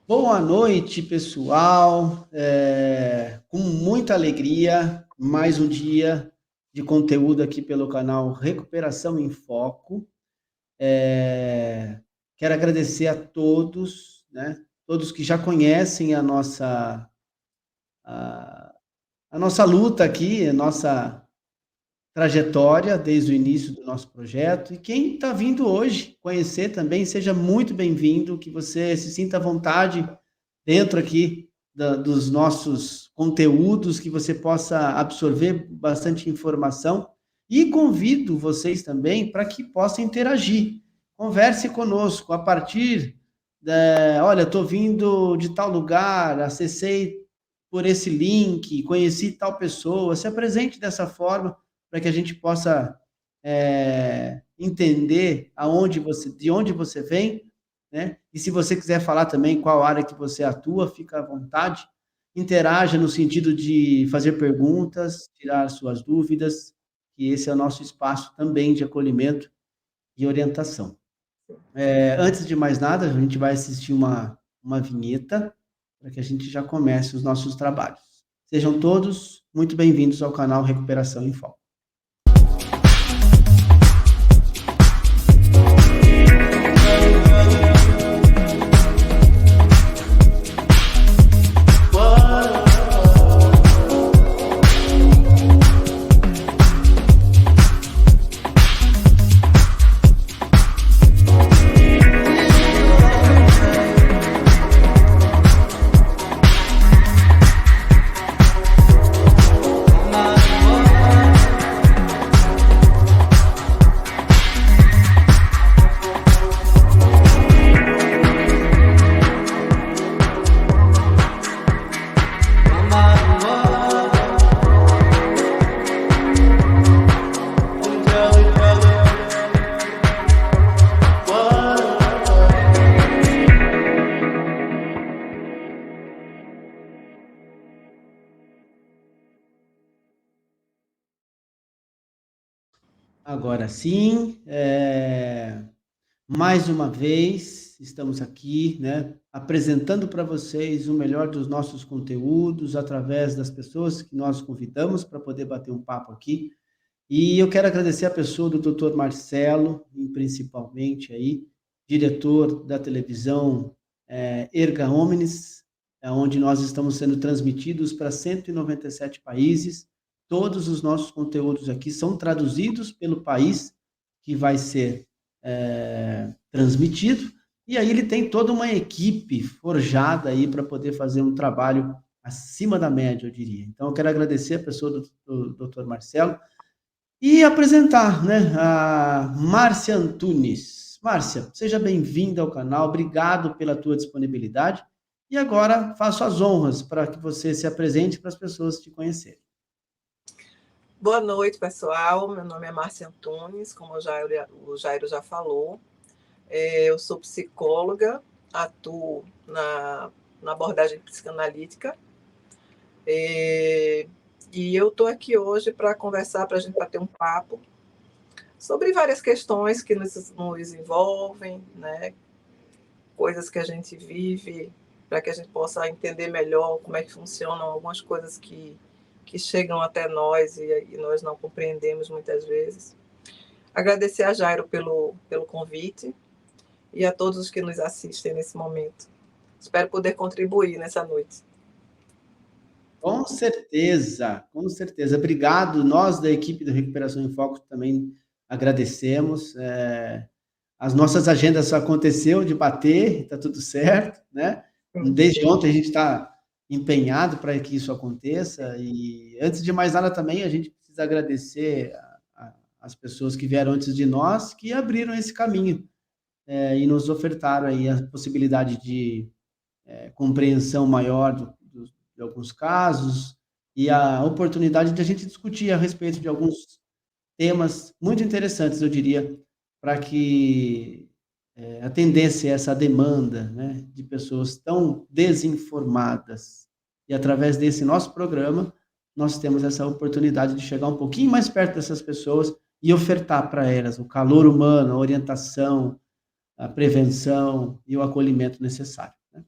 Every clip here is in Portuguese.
Boa noite, pessoal. Com muita alegria, mais um dia de conteúdo aqui pelo canal Recuperação em Foco. Quero agradecer a todos, né? Todos que já conhecem a, a nossa luta aqui, a nossa trajetória desde o início do nosso projeto. E quem está vindo hoje conhecer também, seja muito bem-vindo, que você se sinta à vontade dentro aqui dos nossos conteúdos, que você possa absorver bastante informação. E convido vocês também para que possam interagir. Converse conosco a partir olha, estou vindo de tal lugar, acessei por esse link, conheci tal pessoa, se apresente dessa forma para que a gente possa entender de onde você vem, né? E se você quiser falar também qual área que você atua, fica à vontade. Interaja no sentido de fazer perguntas, tirar suas dúvidas, que esse é o nosso espaço também de acolhimento e orientação. Antes de mais nada, a gente vai assistir uma vinheta para que a gente já comece os nossos trabalhos. Sejam todos muito bem-vindos ao canal Recuperação em Foco. Agora sim, mais uma vez estamos aqui, né, apresentando para vocês o melhor dos nossos conteúdos através das pessoas que nós convidamos para poder bater um papo aqui. E eu quero agradecer a pessoa do Dr. Marcelo, principalmente aí, diretor da televisão Erga Omnes, onde nós estamos sendo transmitidos para 197 países. Todos os nossos conteúdos aqui são traduzidos pelo país que vai ser transmitido, e aí ele tem toda uma equipe forjada aí para poder fazer um trabalho acima da média, eu diria. Então, eu quero agradecer a pessoa do Dr. Marcelo e apresentar, né, a Márcia Antunes. Márcia, seja bem-vinda ao canal, obrigado pela tua disponibilidade, e agora faço as honras para que você se apresente para as pessoas te conhecerem. Boa noite, pessoal. Meu nome é Márcia Antunes, como o Jairo já falou. Eu sou psicóloga, atuo na abordagem psicanalítica. E eu estou aqui hoje para conversar, para a gente bater um papo sobre várias questões que nos envolvem, né? Coisas que a gente vive, para que a gente possa entender melhor como é que funcionam algumas coisas que chegam até nós e nós não compreendemos muitas vezes. Agradecer a Jairo pelo convite e a todos os que nos assistem nesse momento. Espero poder contribuir nessa noite. Com certeza, com certeza. Obrigado. Nós, da equipe do Recuperação em Foco, também agradecemos. As nossas agendas só aconteceu de bater, está tudo certo, né? Desde ontem a gente está empenhado para que isso aconteça, e antes de mais nada também a gente precisa agradecer as pessoas que vieram antes de nós, que abriram esse caminho e nos ofertaram aí a possibilidade de compreensão maior de alguns casos e a oportunidade de a gente discutir a respeito de alguns temas muito interessantes, eu diria, para que atendesse essa demanda, né, de pessoas tão desinformadas. E através desse nosso programa, nós temos essa oportunidade de chegar um pouquinho mais perto dessas pessoas e ofertar para elas o calor humano, a orientação, a prevenção e o acolhimento necessário, né?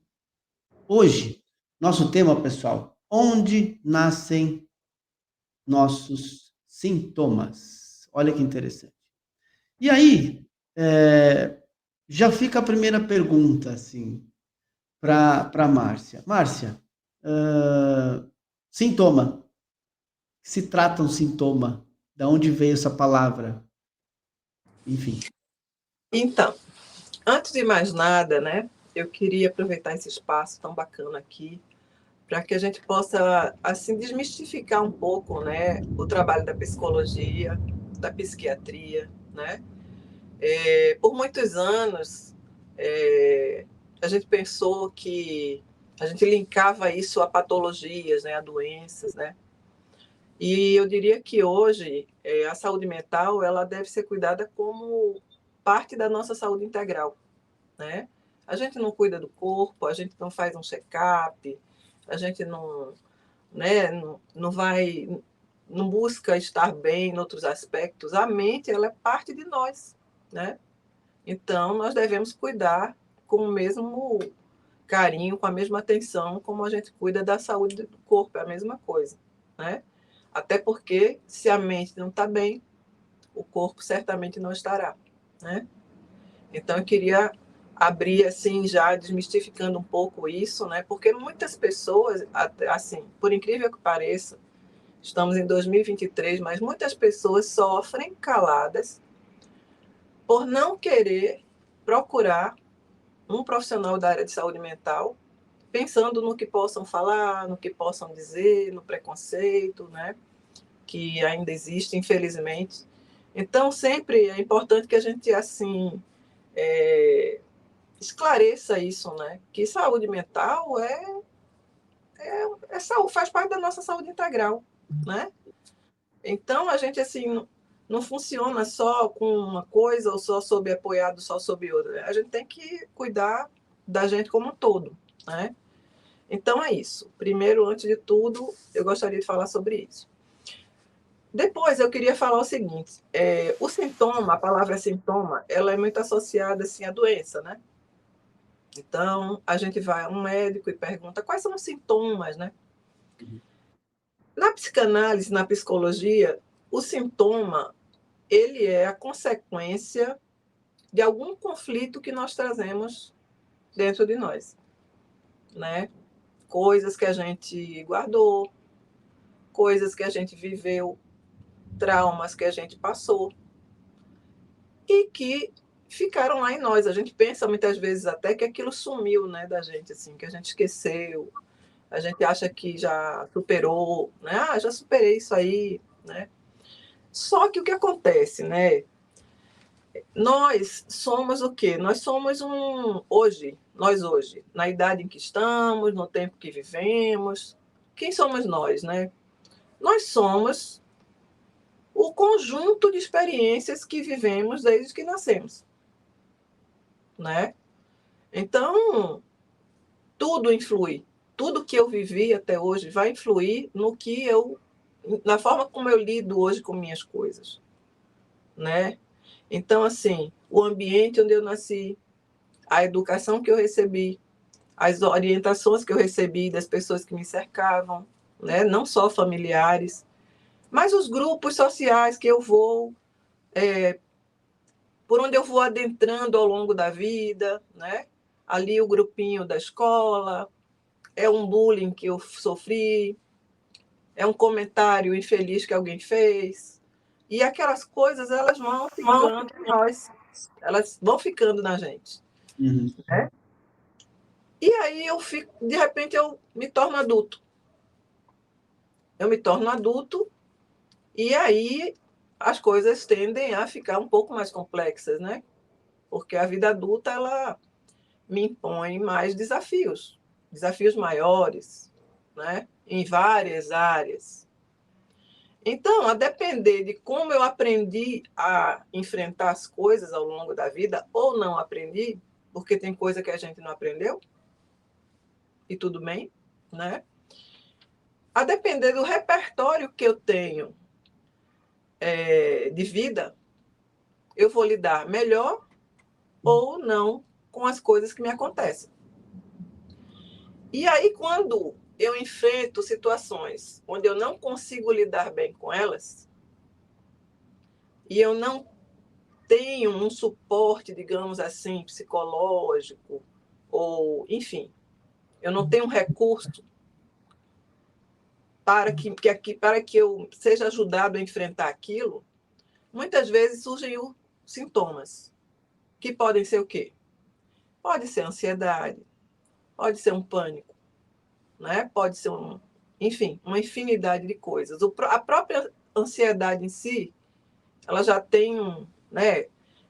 Hoje, nosso tema, pessoal, onde nascem nossos sintomas? Olha que interessante. E aí, já fica a primeira pergunta, assim, para Márcia. Márcia, sintoma. Se trata um sintoma? Da onde veio essa palavra? Enfim. Então, antes de mais nada, né, eu queria aproveitar esse espaço tão bacana aqui para que a gente possa assim desmistificar um pouco, né, o trabalho da psicologia, da psiquiatria, né? Por muitos anos a gente pensou que a gente linkava isso a patologias, né, a doenças, né? E eu diria que hoje a saúde mental ela deve ser cuidada como parte da nossa saúde integral, né? A gente não cuida do corpo, a gente não faz um check-up, a gente não, né, não vai, não busca estar bem em outros aspectos. A mente ela é parte de nós, né? Então nós devemos cuidar com o mesmo carinho, com a mesma atenção como a gente cuida da saúde do corpo, é a mesma coisa, né? Até porque se a mente não está bem, o corpo certamente não estará, né? Então eu queria abrir assim já desmistificando um pouco isso, né? Porque muitas pessoas, assim, por incrível que pareça, estamos em 2023, mas muitas pessoas sofrem caladas por não querer procurar um profissional da área de saúde mental, pensando no que possam falar, no que possam dizer, no preconceito, né? Que ainda existe, infelizmente. Então, sempre é importante que a gente, assim, esclareça isso, né? Que saúde mental saúde, faz parte da nossa saúde integral, né? Então, a gente, assim, não funciona só com uma coisa ou só sob apoiado só sob outra. A gente tem que cuidar da gente como um todo, né? Então, é isso. Primeiro, antes de tudo, eu gostaria de falar sobre isso. Depois, eu queria falar o seguinte, o sintoma, a palavra sintoma, ela é muito associada, assim, à doença, né? Então, a gente vai a um médico e pergunta quais são os sintomas, né? Na psicanálise, na psicologia, o sintoma, ele é a consequência de algum conflito que nós trazemos dentro de nós, né? Coisas que a gente guardou, coisas que a gente viveu, traumas que a gente passou e que ficaram lá em nós. A gente pensa muitas vezes até que aquilo sumiu, né, da gente, assim, que a gente esqueceu, a gente acha que já superou, né? Ah, já superei isso aí, né? Só que o que acontece, né? Nós somos o quê? Nós somos hoje, na idade em que estamos, no tempo que vivemos. Quem somos nós, né? Nós somos o conjunto de experiências que vivemos desde que nascemos, né? Então, tudo influi. Tudo que eu vivi até hoje vai influir na forma como eu lido hoje com minhas coisas, né? Então, assim, o ambiente onde eu nasci, a educação que eu recebi, as orientações que eu recebi das pessoas que me cercavam, né? Não só familiares, mas os grupos sociais que eu vou, por onde eu vou adentrando ao longo da vida, né? Ali o grupinho da escola, é um bullying que eu sofri, é um comentário infeliz que alguém fez. E aquelas coisas, elas vão ficando em nós, elas vão ficando na gente. Uhum. Né? E aí de repente eu me torno adulto. Eu me torno adulto e aí as coisas tendem a ficar um pouco mais complexas, né? Porque a vida adulta, ela me impõe mais desafios, desafios maiores, né? Em várias áreas. Então, a depender de como eu aprendi a enfrentar as coisas ao longo da vida, ou não aprendi, porque tem coisa que a gente não aprendeu, e tudo bem, né? A depender do repertório que eu tenho de vida, eu vou lidar melhor ou não com as coisas que me acontecem. E aí, quando eu enfrento situações onde eu não consigo lidar bem com elas, e eu não tenho um suporte, digamos assim, psicológico, ou, enfim, eu não tenho um recurso para que eu seja ajudado a enfrentar aquilo, muitas vezes surgem os sintomas, que podem ser o quê? Pode ser ansiedade, pode ser um pânico, né? Pode ser enfim, uma infinidade de coisas. A própria ansiedade em si, ela já tem né?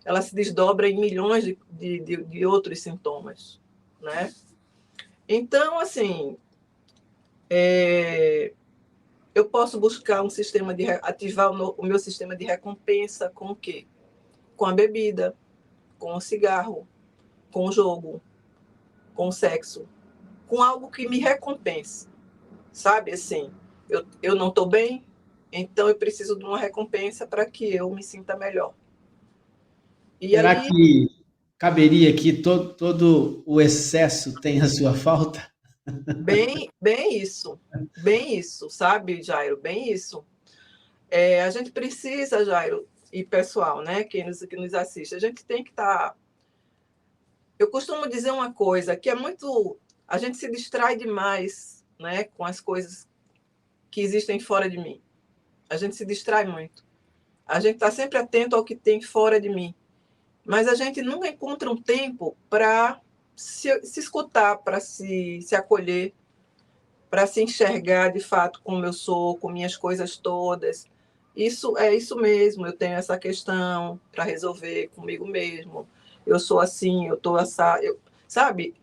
Ela se desdobra em milhões de outros sintomas, né? Então, assim, eu posso buscar um sistema ativar o meu sistema de recompensa com o quê? Com a bebida, com o cigarro, com o jogo, com o sexo, com algo que me recompense, sabe? Assim, eu não estou bem, então eu preciso de uma recompensa para que eu me sinta melhor. E Será aí, que caberia que todo o excesso tem a sua falta? bem isso, sabe, Jairo? Bem isso. A gente precisa, Jairo, e pessoal, né, que nos assiste, a gente tem que estar. Eu costumo dizer uma coisa, que é muito. A gente se distrai demais, né, com as coisas que existem fora de mim. A gente se distrai muito. A gente está sempre atento ao que tem fora de mim. Mas a gente nunca encontra um tempo para se escutar, para se acolher, para se enxergar de fato como eu sou, com minhas coisas todas. Isso é isso mesmo, eu tenho essa questão para resolver comigo mesmo. Eu sou assim, eu estou essa, sabe?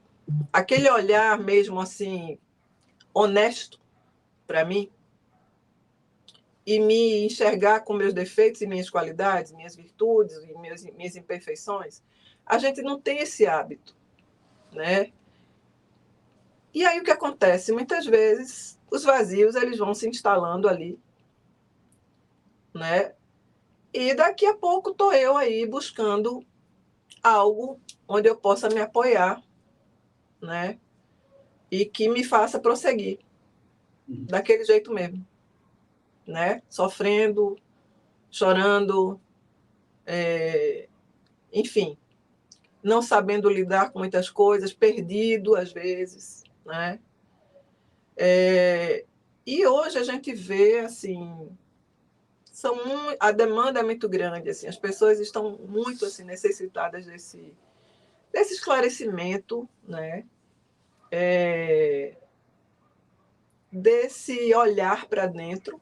Aquele olhar mesmo assim honesto para mim e me enxergar com meus defeitos e minhas qualidades, minhas virtudes e minhas imperfeições. A gente não tem esse hábito, né? E aí o que acontece? Muitas vezes os vazios eles vão se instalando ali, né? E daqui a pouco estou eu aí buscando algo onde eu possa me apoiar, né? E que me faça prosseguir daquele jeito mesmo, né? Sofrendo, chorando, enfim, não sabendo lidar com muitas coisas, perdido às vezes, né? E hoje a gente vê assim, a demanda é muito grande, assim, as pessoas estão muito assim necessitadas desse esclarecimento, né? Desse olhar para dentro,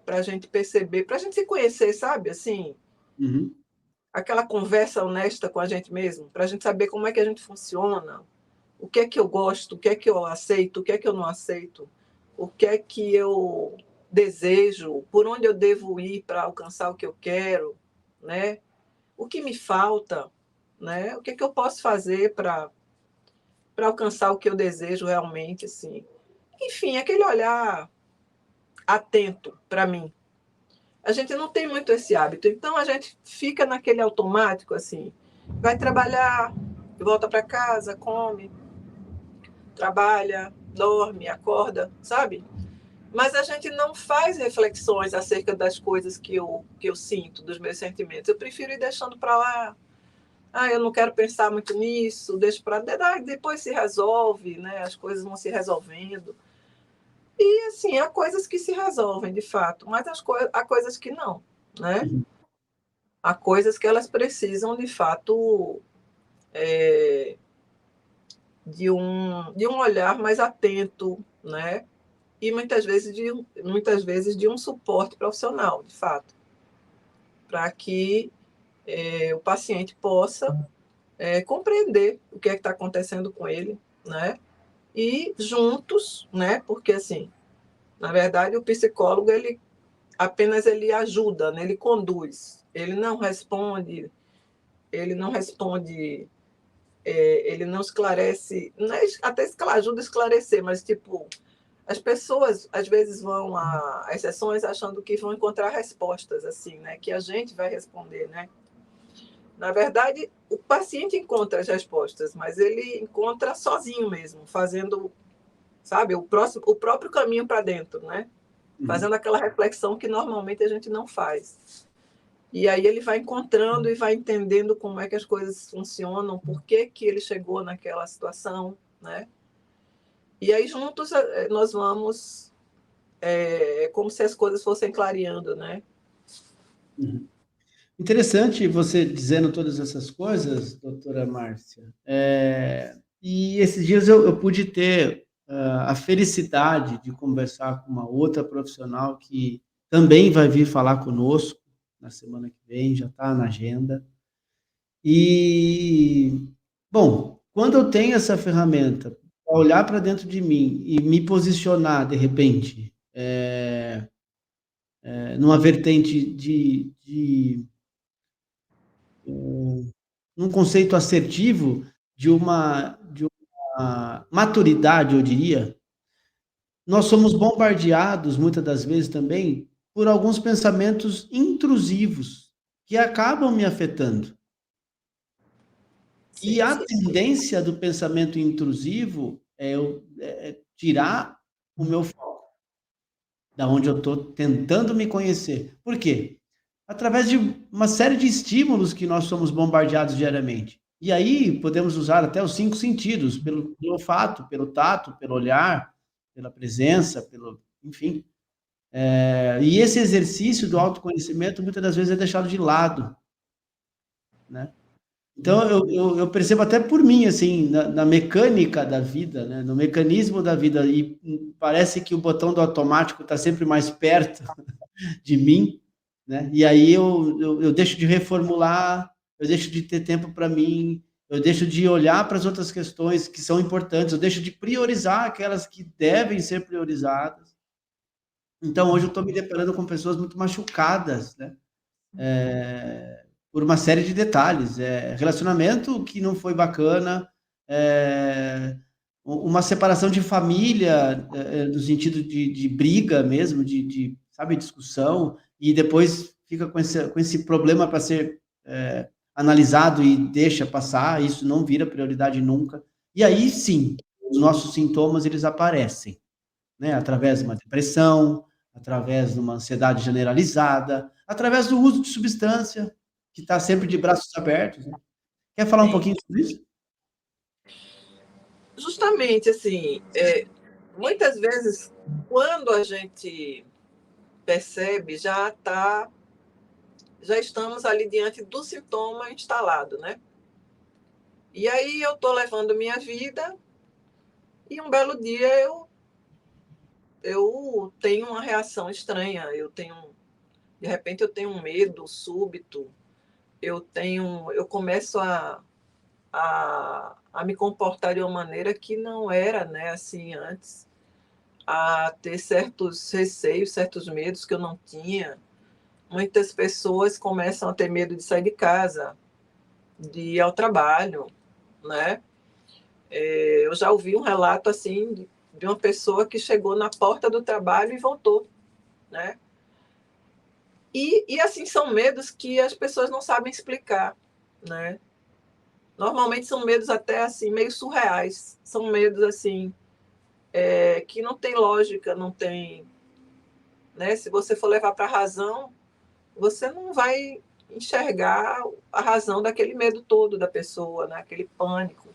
para a gente perceber, para a gente se conhecer, sabe? Assim, Uhum. aquela conversa honesta com a gente mesmo, para a gente saber como é que a gente funciona, o que é que eu gosto, o que é que eu aceito, o que é que eu não aceito, o que é que eu desejo, por onde eu devo ir para alcançar o que eu quero, né? O que me falta, né? O que é que eu posso fazer para alcançar o que eu desejo realmente, assim. Enfim, aquele olhar atento para mim. A gente não tem muito esse hábito, então a gente fica naquele automático, assim, vai trabalhar, volta para casa, come, trabalha, dorme, acorda, sabe? Mas a gente não faz reflexões acerca das coisas que eu sinto, dos meus sentimentos. Eu prefiro ir deixando para lá. Eu não quero pensar muito nisso, deixo para depois se resolve, né? As coisas vão se resolvendo. E assim, há coisas que se resolvem de fato, mas há coisas que não, né? Uhum. Há coisas que elas precisam de fato de um olhar mais atento, né? E muitas vezes de um suporte profissional, de fato, para que o paciente possa compreender o que é que está acontecendo com ele, né? E juntos, né? Porque assim, na verdade, o psicólogo ele ajuda, né? Ele conduz, ele não responde, ele não esclarece, até ajuda a esclarecer, mas tipo as pessoas às vezes vão às sessões achando que vão encontrar respostas assim, né? Que a gente vai responder, né? Na verdade, o paciente encontra as respostas, mas ele encontra sozinho mesmo, fazendo sabe? O próprio caminho para dentro, né? Fazendo aquela reflexão que normalmente a gente não faz. E aí ele vai encontrando e vai entendendo como é que as coisas funcionam, por que que ele chegou naquela situação, né? E aí juntos nós vamos, como se as coisas fossem clareando, né? Interessante você dizendo todas essas coisas, doutora Márcia. E esses dias eu pude ter a felicidade de conversar com uma outra profissional que também vai vir falar conosco na semana que vem, já está na agenda. E, bom, quando eu tenho essa ferramenta para olhar para dentro de mim e me posicionar, de repente, numa vertente num conceito assertivo de uma maturidade, eu diria, nós somos bombardeados, muitas das vezes também, por alguns pensamentos intrusivos que acabam me afetando. E Sim, a tendência do pensamento intrusivo é tirar o meu foco, da onde eu estou tentando me conhecer. Por quê? Através de uma série de estímulos que nós somos bombardeados diariamente. E aí podemos usar até os 5 sentidos, pelo olfato, pelo tato, pelo olhar, pela presença, enfim. E esse exercício do autoconhecimento muitas das vezes é deixado de lado, né? Então eu percebo até por mim, assim, na mecânica da vida, né? No mecanismo da vida, e parece que o botão do automático está sempre mais perto de mim, né? E aí eu deixo de reformular, eu deixo de ter tempo para mim, eu deixo de olhar para as outras questões que são importantes, eu deixo de priorizar aquelas que devem ser priorizadas. Então, hoje eu estou me deparando com pessoas muito machucadas, né? Por uma série de detalhes. Relacionamento que não foi bacana, uma separação de família, no sentido de briga mesmo, sabe, discussão, e depois fica com esse problema para ser analisado e deixa passar, isso não vira prioridade nunca. E aí sim, os nossos sintomas eles aparecem, né? Através de uma depressão, através de uma ansiedade generalizada, através do uso de substância, que está sempre de braços abertos, né? Quer falar um sim. pouquinho sobre isso? Justamente, assim, muitas vezes, quando a gente percebe, já estamos ali diante do sintoma instalado, né? E aí eu estou levando minha vida e um belo dia eu tenho uma reação estranha, de repente eu tenho um medo súbito, eu começo a me comportar de uma maneira que não era, né, assim antes, a ter certos receios, certos medos que eu não tinha. Muitas pessoas começam a ter medo de sair de casa, de ir ao trabalho, né? Eu já ouvi um relato assim de uma pessoa que chegou na porta do trabalho e voltou, né? E assim são medos que as pessoas não sabem explicar, né? Normalmente são medos até assim meio surreais, são medos assim que não tem lógica, não tem, né? Se você for levar para a razão, você não vai enxergar a razão daquele medo todo da pessoa, né? Aquele pânico.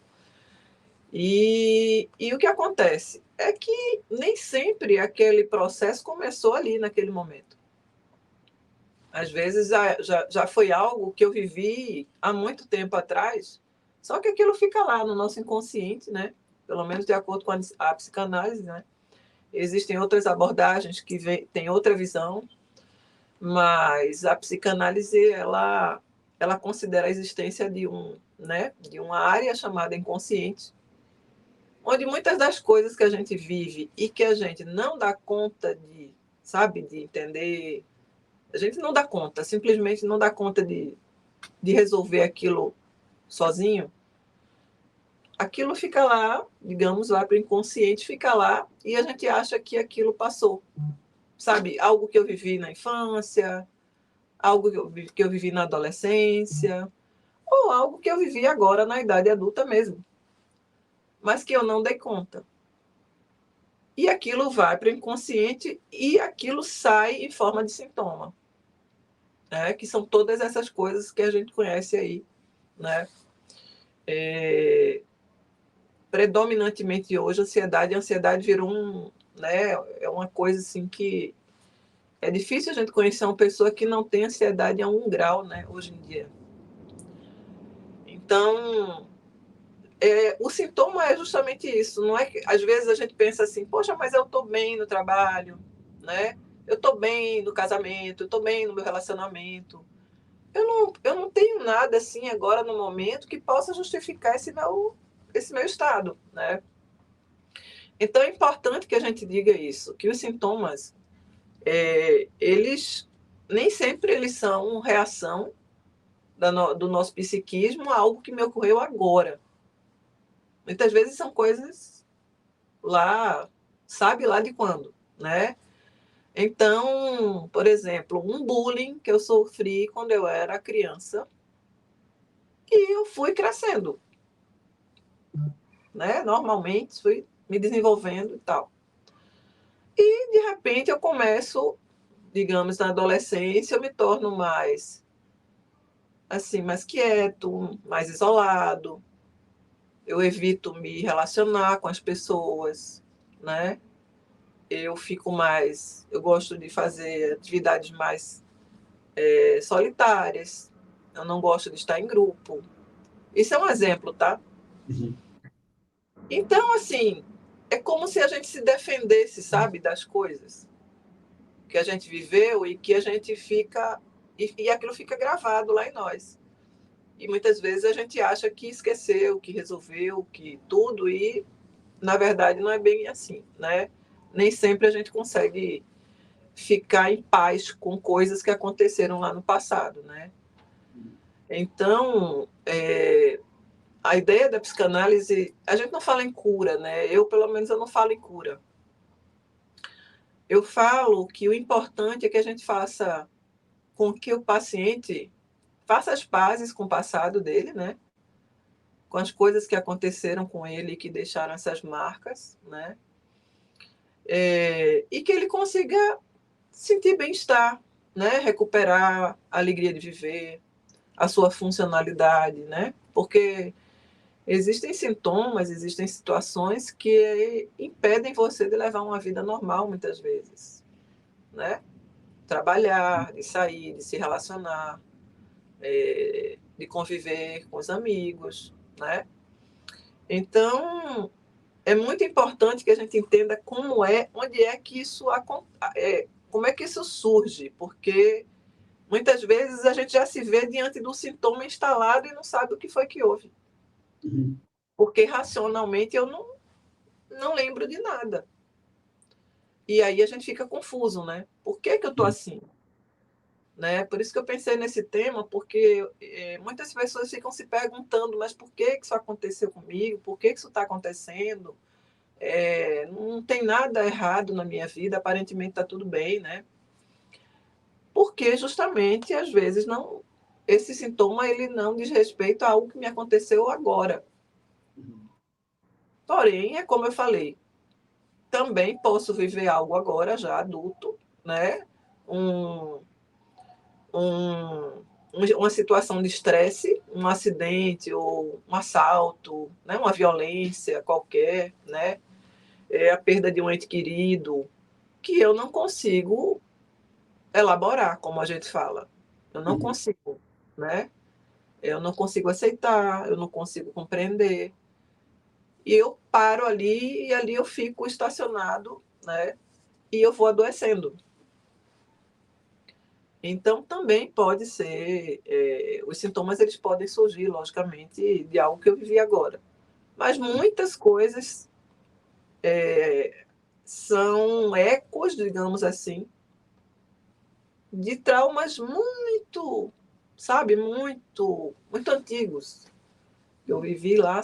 E o que acontece é que nem sempre aquele processo começou ali naquele momento. Às vezes já foi algo que eu vivi há muito tempo atrás, só que aquilo fica lá no nosso inconsciente, né? Pelo menos de acordo com a psicanálise, né? Existem outras abordagens que têm outra visão, mas a psicanálise ela considera a existência né, de uma área chamada inconsciente, onde muitas das coisas que a gente vive e que a gente não dá conta de, sabe, de entender, a gente não dá conta, simplesmente não dá conta de resolver aquilo sozinho, aquilo fica lá, digamos, lá para o inconsciente, fica lá e a gente acha que aquilo passou. Sabe, algo que eu vivi na infância, algo que eu vivi na adolescência, ou algo que eu vivi agora na idade adulta mesmo, mas que eu não dei conta. e aquilo vai para o inconsciente e aquilo sai em forma de sintoma, né? Que são todas essas coisas que a gente conhece aí, né? Predominantemente hoje, a ansiedade virou né, é uma coisa assim que é difícil a gente conhecer uma pessoa que não tem ansiedade a 1 grau, né, hoje em dia. Então, o sintoma é justamente isso. Não é que às vezes a gente pensa assim, poxa, mas eu estou bem no trabalho, né? Eu estou bem no casamento, eu estou bem no meu relacionamento. Eu não tenho nada assim agora no momento que possa justificar esse meu estado, né? Então é importante que a gente diga isso, que os sintomas, eles nem sempre eles são reação do nosso psiquismo a algo que me ocorreu agora. Muitas vezes são coisas lá, sabe lá de quando, né? Então, por exemplo, um bullying que eu sofri quando eu era criança e eu fui crescendo, né? Normalmente fui me desenvolvendo e tal. E de repente eu começo, digamos, na adolescência, eu me torno mais assim, mais quieto, mais isolado. Eu evito me relacionar com as pessoas, né? Eu gosto de fazer atividades mais solitárias. Eu não gosto de estar em grupo. Isso é um exemplo, tá? Uhum. Então, assim, é como se a gente se defendesse, sabe, das coisas que a gente viveu e que a gente fica. E aquilo fica gravado lá em nós. E muitas vezes a gente acha que esqueceu, que resolveu, que tudo, e na verdade não é bem assim, né? Nem sempre a gente consegue ficar em paz com coisas que aconteceram lá no passado, né? Então, a ideia da psicanálise, a gente não fala em cura, né? Pelo menos, eu não falo em cura. Eu falo que o importante é que a gente faça com que o paciente faça as pazes com o passado dele, né? Com as coisas que aconteceram com ele e que deixaram essas marcas, né? E que ele consiga sentir bem-estar, né? Recuperar a alegria de viver, a sua funcionalidade, né? Porque existem sintomas, existem situações que impedem você de levar uma vida normal muitas vezes, né? Trabalhar, de sair, de se relacionar, de conviver com os amigos, né? Então, é muito importante que a gente entenda onde é que isso como é que isso surge, porque muitas vezes a gente já se vê diante do sintoma instalado e não sabe o que foi que houve. Uhum. Porque racionalmente eu não lembro de nada. E aí a gente fica confuso, né? Por que eu tô assim? Né? Por isso que eu pensei nesse tema, porque muitas pessoas ficam se perguntando, mas por que isso aconteceu comigo? Por que isso está acontecendo? Não tem nada errado na minha vida, aparentemente está tudo bem, né? Porque justamente, às vezes, esse sintoma ele não diz respeito a algo que me aconteceu agora. Porém, é como eu falei, também posso viver algo agora, já adulto, né? Um, um, uma situação de estresse, um acidente ou um assalto, né? Uma violência qualquer, né? A perda de um ente querido, que eu não consigo elaborar, como a gente fala. Eu não Uhum. consigo, né? Eu não consigo aceitar, eu não consigo compreender. E eu paro ali e ali eu fico estacionado, né? E eu vou adoecendo. Então, também pode ser, os sintomas eles podem surgir, logicamente, de algo que eu vivi agora. Mas muitas coisas são ecos, digamos assim, de traumas muito, sabe, muito, muito antigos. Eu vivi lá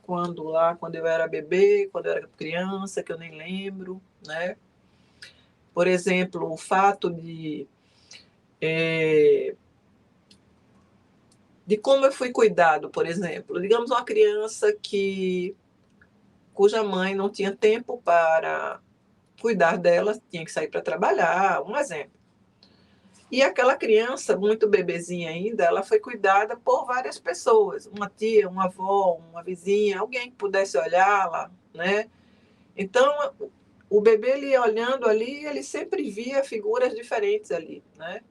quando eu era bebê, quando eu era criança, que eu nem lembro, né? Por exemplo, o fato de como eu fui cuidado, por exemplo. Digamos uma criança cuja mãe não tinha tempo para cuidar dela, tinha que sair para trabalhar, um exemplo. E aquela criança, muito bebezinha ainda, ela foi cuidada por várias pessoas, uma tia, uma avó, uma vizinha, alguém que pudesse olhá-la, né? Então, o bebê, ele olhando ali, ele sempre via figuras diferentes ali, né?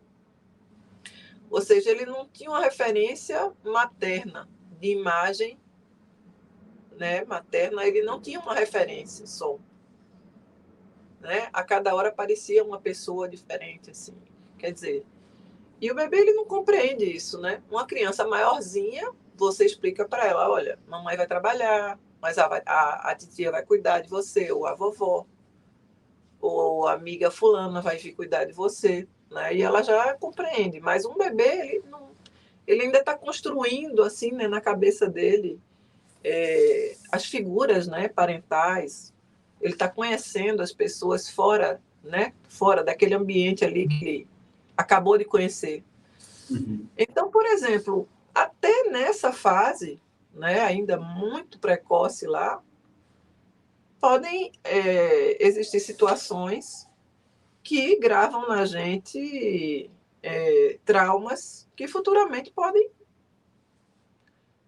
Ou seja, ele não tinha uma referência materna, de imagem, né, materna, ele não tinha uma referência só. Né? A cada hora aparecia uma pessoa diferente, assim. Quer dizer, e o bebê, ele não compreende isso, né? Uma criança maiorzinha, você explica para ela, olha, mamãe vai trabalhar, mas a titia vai cuidar de você, ou a vovó, ou a amiga fulana vai vir cuidar de você, né? E ela já compreende. Mas um bebê, ele ainda está construindo, assim, né, na cabeça dele, as figuras, né, parentais. Ele está conhecendo as pessoas fora, né, fora daquele ambiente ali que ele acabou de conhecer. Uhum. Então, por exemplo, até nessa fase, né, ainda muito precoce lá, podem existir situações que gravam na gente traumas que futuramente podem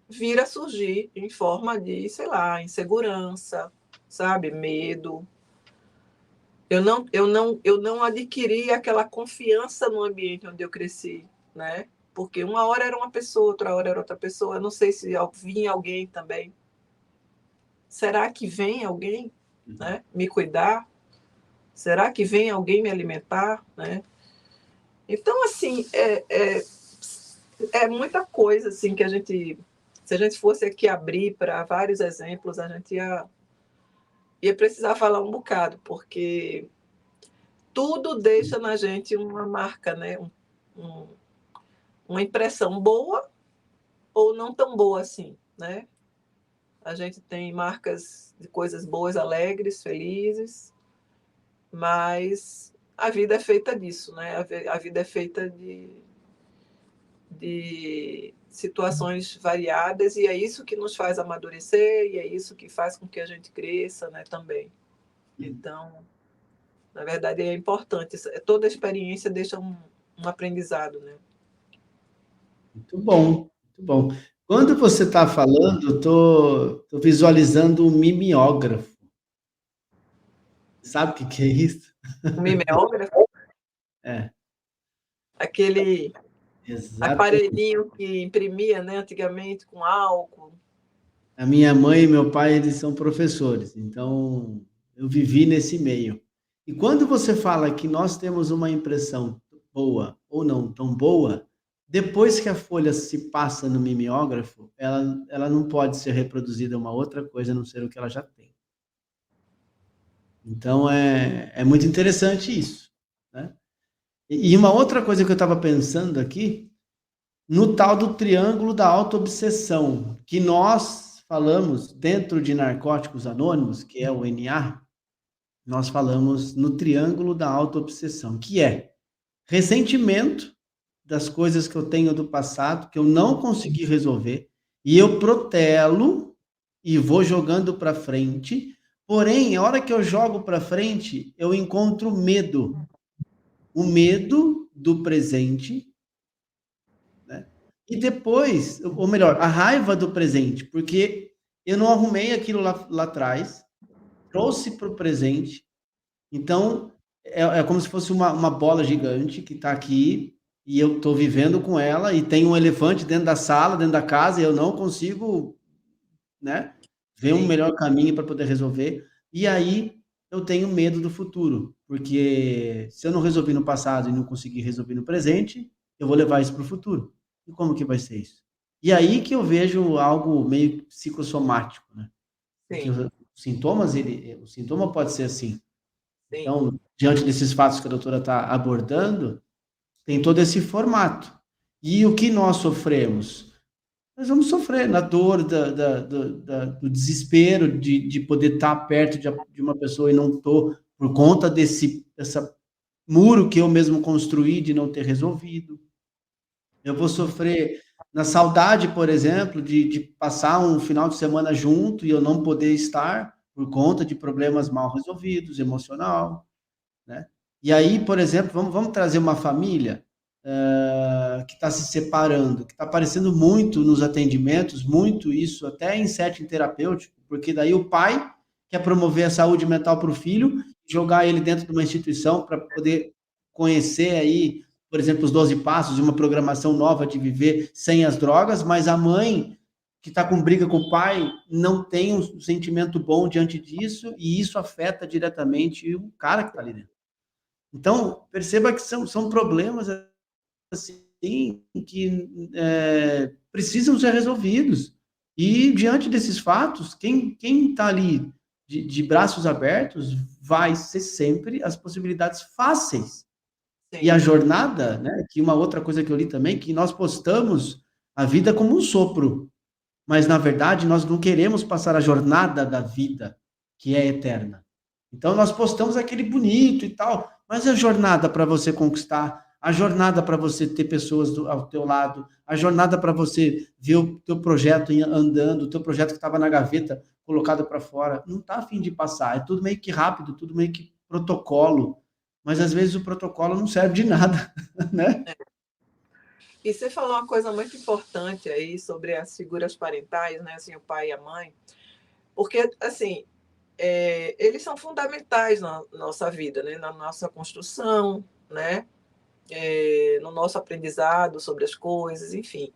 vir a surgir em forma de, sei lá, insegurança, sabe, medo. Eu não adquiri aquela confiança no ambiente onde eu cresci, né? Porque uma hora era uma pessoa, outra hora era outra pessoa. Eu não sei se vinha alguém também. Será que vem alguém, né, me cuidar? Será que vem alguém me alimentar, né? Então, assim, é muita coisa assim que a gente, se a gente fosse aqui abrir para vários exemplos, a gente ia precisar falar um bocado, porque tudo deixa na gente uma marca, né? Uma impressão boa ou não tão boa assim, né? A gente tem marcas de coisas boas, alegres, felizes, mas a vida é feita disso, né? A vida é feita de situações variadas e é isso que nos faz amadurecer e é isso que faz com que a gente cresça, né, também. Então, na verdade, é importante. Toda experiência deixa um aprendizado, né? Muito bom, muito bom. Quando você está falando, tô visualizando um mimeógrafo. Sabe o que é isso? O mimeógrafo? É. Aquele Exatamente. aparelhinho que imprimia, né, antigamente com álcool. A minha mãe e meu pai, eles são professores, então eu vivi nesse meio. E quando você fala que nós temos uma impressão boa ou não tão boa, depois que a folha se passa no mimeógrafo, ela não pode ser reproduzida uma outra coisa a não ser o que ela já tem. Então é muito interessante isso, né? E uma outra coisa que eu estava pensando aqui, no tal do triângulo da autoobsessão, que nós falamos dentro de Narcóticos Anônimos, que é o NA, nós falamos no triângulo da autoobsessão, que é ressentimento das coisas que eu tenho do passado, que eu não consegui resolver, e eu protelo e vou jogando para frente. Porém, a hora que eu jogo para frente, eu encontro medo. O medo do presente, né? E depois, ou melhor, a raiva do presente, porque eu não arrumei aquilo lá atrás, trouxe para o presente. Então, é como se fosse uma bola gigante que está aqui e eu estou vivendo com ela e tem um elefante dentro da sala, dentro da casa, e eu não consigo, né, ver um melhor caminho para poder resolver. E aí eu tenho medo do futuro, porque se eu não resolvi no passado e não conseguir resolver no presente, eu vou levar isso para o futuro. E como que vai ser isso? E aí que eu vejo algo meio psicossomático, né? Porque os sintomas, o sintoma pode ser assim. Então, diante desses fatos que a doutora está abordando, tem todo esse formato. E o que nós sofremos? Nós vamos sofrer na dor do desespero de poder estar perto de uma pessoa e não estou, por conta desse muro que eu mesmo construí de não ter resolvido. Eu vou sofrer na saudade, por exemplo, de passar um final de semana junto e eu não poder estar, por conta de problemas mal resolvidos, emocional, né? E aí, por exemplo, vamos trazer uma família que está se separando, que está aparecendo muito nos atendimentos, muito isso até em setting terapêutico, porque daí o pai quer promover a saúde mental para o filho, jogar ele dentro de uma instituição para poder conhecer aí, por exemplo, os 12 passos de uma programação nova de viver sem as drogas, mas a mãe que está com briga com o pai não tem um sentimento bom diante disso, e isso afeta diretamente o cara que está ali dentro. Então, perceba que são problemas assim, que precisam ser resolvidos. E, diante desses fatos, quem está ali de braços abertos vai ser sempre as possibilidades fáceis. Sim. E a jornada, né, que uma outra coisa que eu li também, que nós postamos a vida como um sopro, mas, na verdade, nós não queremos passar a jornada da vida, que é eterna. Então, nós postamos aquele bonito e tal, mas a jornada para você conquistar, a jornada para você ter pessoas ao teu lado, a jornada para você ver o teu projeto andando, o teu projeto que estava na gaveta colocado para fora, não está a fim de passar. É tudo meio que rápido, tudo meio que protocolo, mas às vezes o protocolo não serve de nada, né? E você falou uma coisa muito importante aí sobre as figuras parentais, né? Assim, o pai e a mãe, porque, assim, eles são fundamentais na nossa vida, né? Na nossa construção, né? No nosso aprendizado sobre as coisas, enfim.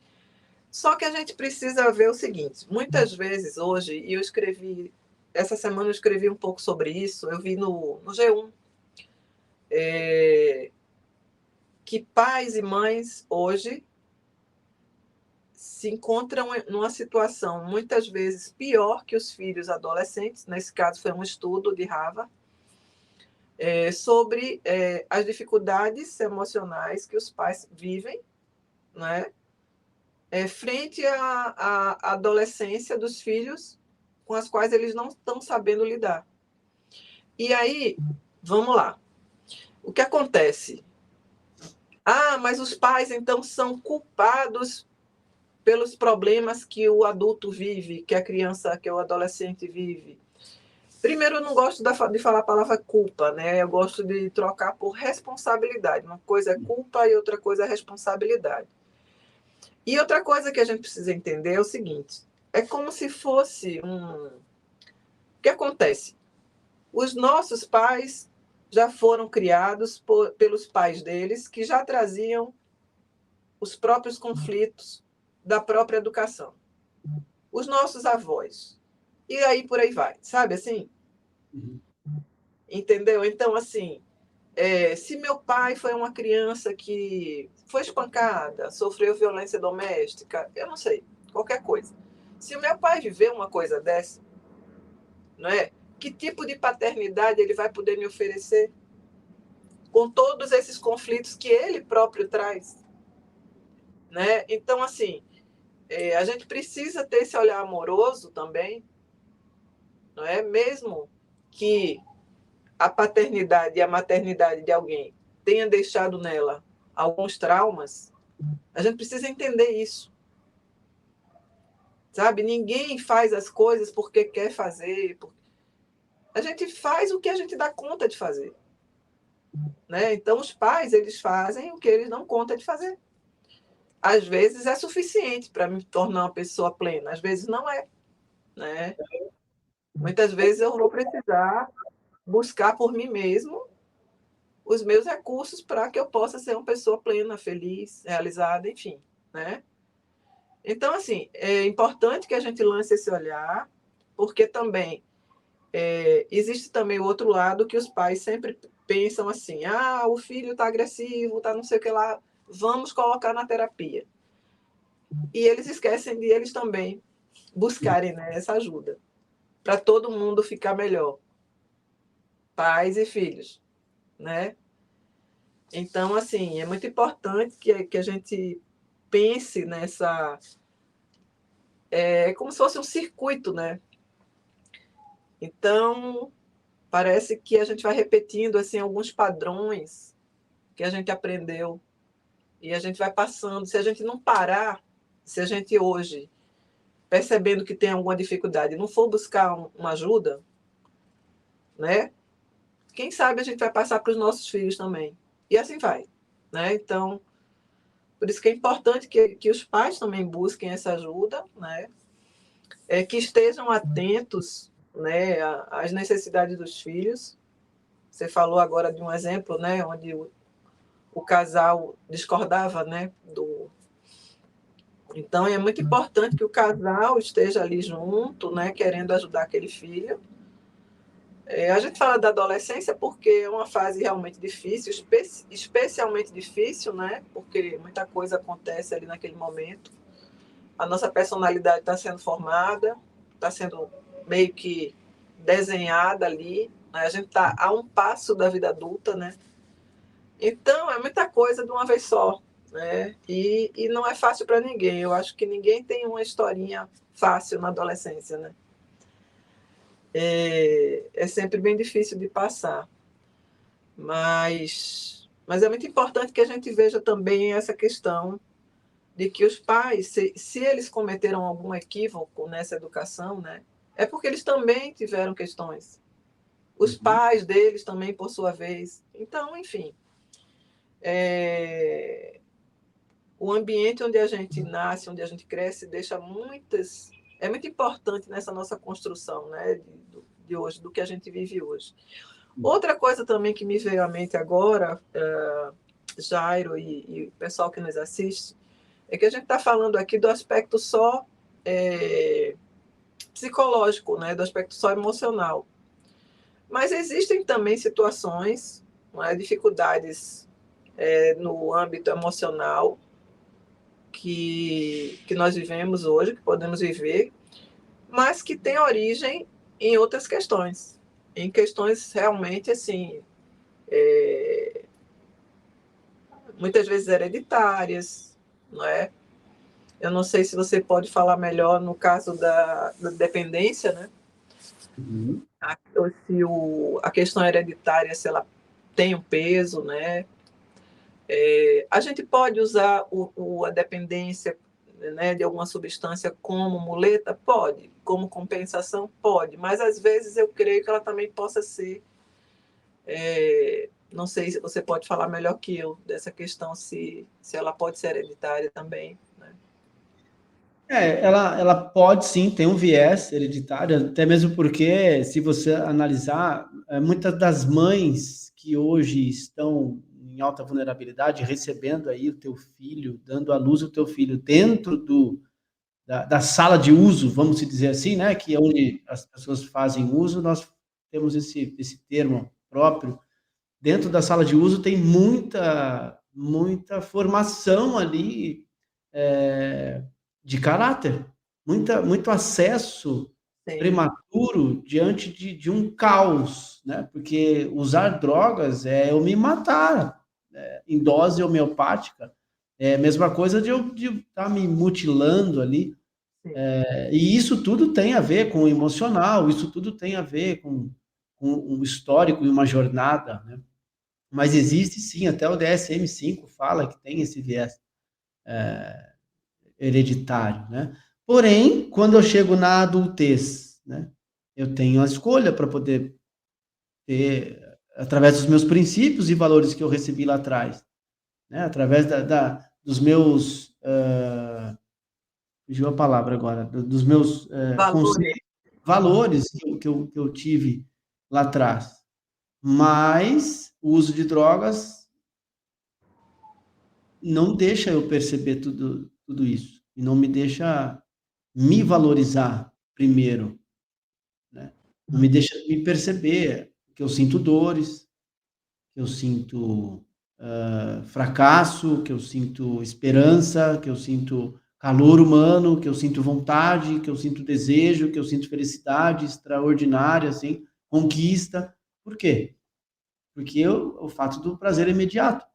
Só que a gente precisa ver o seguinte, muitas vezes hoje, e eu escrevi, essa semana eu escrevi um pouco sobre isso, eu vi no G1, que pais e mães hoje se encontram numa situação muitas vezes pior que os filhos adolescentes, nesse caso foi um estudo de Harvard, sobre as dificuldades emocionais que os pais vivem, né, frente à adolescência dos filhos com as quais eles não estão sabendo lidar. E aí, vamos lá. O que acontece? Ah, mas os pais, então, são culpados pelos problemas que o adulto vive, que a criança, que o adolescente vive. Primeiro, eu não gosto de falar a palavra culpa, né? Eu gosto de trocar por responsabilidade. Uma coisa é culpa e outra coisa é responsabilidade. E outra coisa que a gente precisa entender é o seguinte: é como se fosse O que acontece? Os nossos pais já foram criados pelos pais deles, que já traziam os próprios conflitos da própria educação. Os nossos avós. E aí por aí vai, sabe assim? Entendeu? Então, assim, se meu pai foi uma criança que foi espancada, sofreu violência doméstica, eu não sei, qualquer coisa. Se o meu pai viveu uma coisa dessa, não é? Que tipo de paternidade ele vai poder me oferecer com todos esses conflitos que ele próprio traz, né? Então, assim, a gente precisa ter esse olhar amoroso também, não é? Mesmo que a paternidade e a maternidade de alguém tenha deixado nela alguns traumas, a gente precisa entender isso. Sabe? Ninguém faz as coisas porque quer fazer. A gente faz o que a gente dá conta de fazer. Né? Então, os pais, eles fazem o que eles dão conta de fazer. Às vezes é suficiente para me tornar uma pessoa plena, às vezes não é. Né? Muitas vezes eu vou precisar buscar por mim mesmo os meus recursos para que eu possa ser uma pessoa plena, feliz, realizada, enfim. Né? Então, assim, é importante que a gente lance esse olhar, porque também existe também o outro lado que os pais sempre pensam assim, o filho está agressivo, está não sei o que lá, vamos colocar na terapia. E eles esquecem de eles também buscarem, né, essa ajuda, para todo mundo ficar melhor, pais e filhos, né? Então, assim, é muito importante que a gente pense nessa... É como se fosse um circuito, né? Então, parece que a gente vai repetindo assim alguns padrões que a gente aprendeu e a gente vai passando. Se a gente não parar, se a gente hoje, percebendo que tem alguma dificuldade, não for buscar uma ajuda, né? Quem sabe a gente vai passar para os nossos filhos também. E assim vai, né? Então, por isso que é importante que os pais também busquem essa ajuda, né? Que estejam atentos, né, às necessidades dos filhos. Você falou agora de um exemplo, né, onde o casal discordava, né, Então, é muito importante que o casal esteja ali junto, né, querendo ajudar aquele filho. A gente fala da adolescência porque é uma fase realmente difícil, especialmente difícil, né, porque muita coisa acontece ali naquele momento. A nossa personalidade está sendo formada, está sendo meio que desenhada ali, né? A gente está a um passo da vida adulta, né? Então, é muita coisa de uma vez só, né? E não é fácil para ninguém. Eu acho que ninguém tem uma historinha fácil na adolescência, né? É sempre bem difícil de passar. Mas é muito importante que a gente veja também essa questão de que os pais, se eles cometeram algum equívoco nessa educação, né, é porque eles também tiveram questões. Os pais deles também, por sua vez. Então, enfim, o ambiente onde a gente nasce, onde a gente cresce, deixa muitas... É muito importante nessa nossa construção, né, de hoje, do que a gente vive hoje. Outra coisa também que me veio à mente agora, Jairo e o pessoal que nos assiste, é que a gente está falando aqui do aspecto só psicológico, né? Do aspecto só emocional. Mas existem também situações, né, dificuldades no âmbito emocional que nós vivemos hoje, que podemos viver, mas que têm origem em outras questões, em questões realmente assim, muitas vezes hereditárias, não é? Eu não sei se você pode falar melhor no caso da dependência, né? Ou se a questão hereditária, se ela tem um peso, né? A gente pode usar a dependência, né, de alguma substância como muleta? Pode. Como compensação? Pode. Mas, às vezes, eu creio que ela também possa ser... não sei se você pode falar melhor que eu dessa questão, se ela pode ser hereditária também, né? Ela pode sim ter um viés hereditário, até mesmo porque, se você analisar, muitas das mães que hoje estão em alta vulnerabilidade, recebendo aí o teu filho, dando à luz o teu filho dentro da sala de uso, vamos dizer assim, né, que é onde as pessoas fazem uso, nós temos esse termo próprio. Dentro da sala de uso tem muita formação ali, de caráter, muito acesso prematuro diante de um caos, né? Porque usar drogas é eu me matar, em dose homeopática, é a mesma coisa de eu estar me mutilando ali, e isso tudo tem a ver com o emocional, isso tudo tem a ver com um histórico e uma jornada, né? Mas existe sim, até o DSM-5 fala que tem esse viés hereditário, né? Porém, quando eu chego na adultez, né, eu tenho a escolha para poder ter, através dos meus princípios e valores que eu recebi lá atrás, né, através dos meus, fugiu a palavra agora, dos meus conceitos, valores que eu tive lá atrás. Mas o uso de drogas não deixa eu perceber tudo isso, e não me deixa me valorizar primeiro, né? Não me deixa me perceber que eu sinto dores, que eu sinto fracasso, que eu sinto esperança, que eu sinto calor humano, que eu sinto vontade, que eu sinto desejo, que eu sinto felicidade extraordinária, assim, conquista. Por quê? Porque o fato do prazer imediato,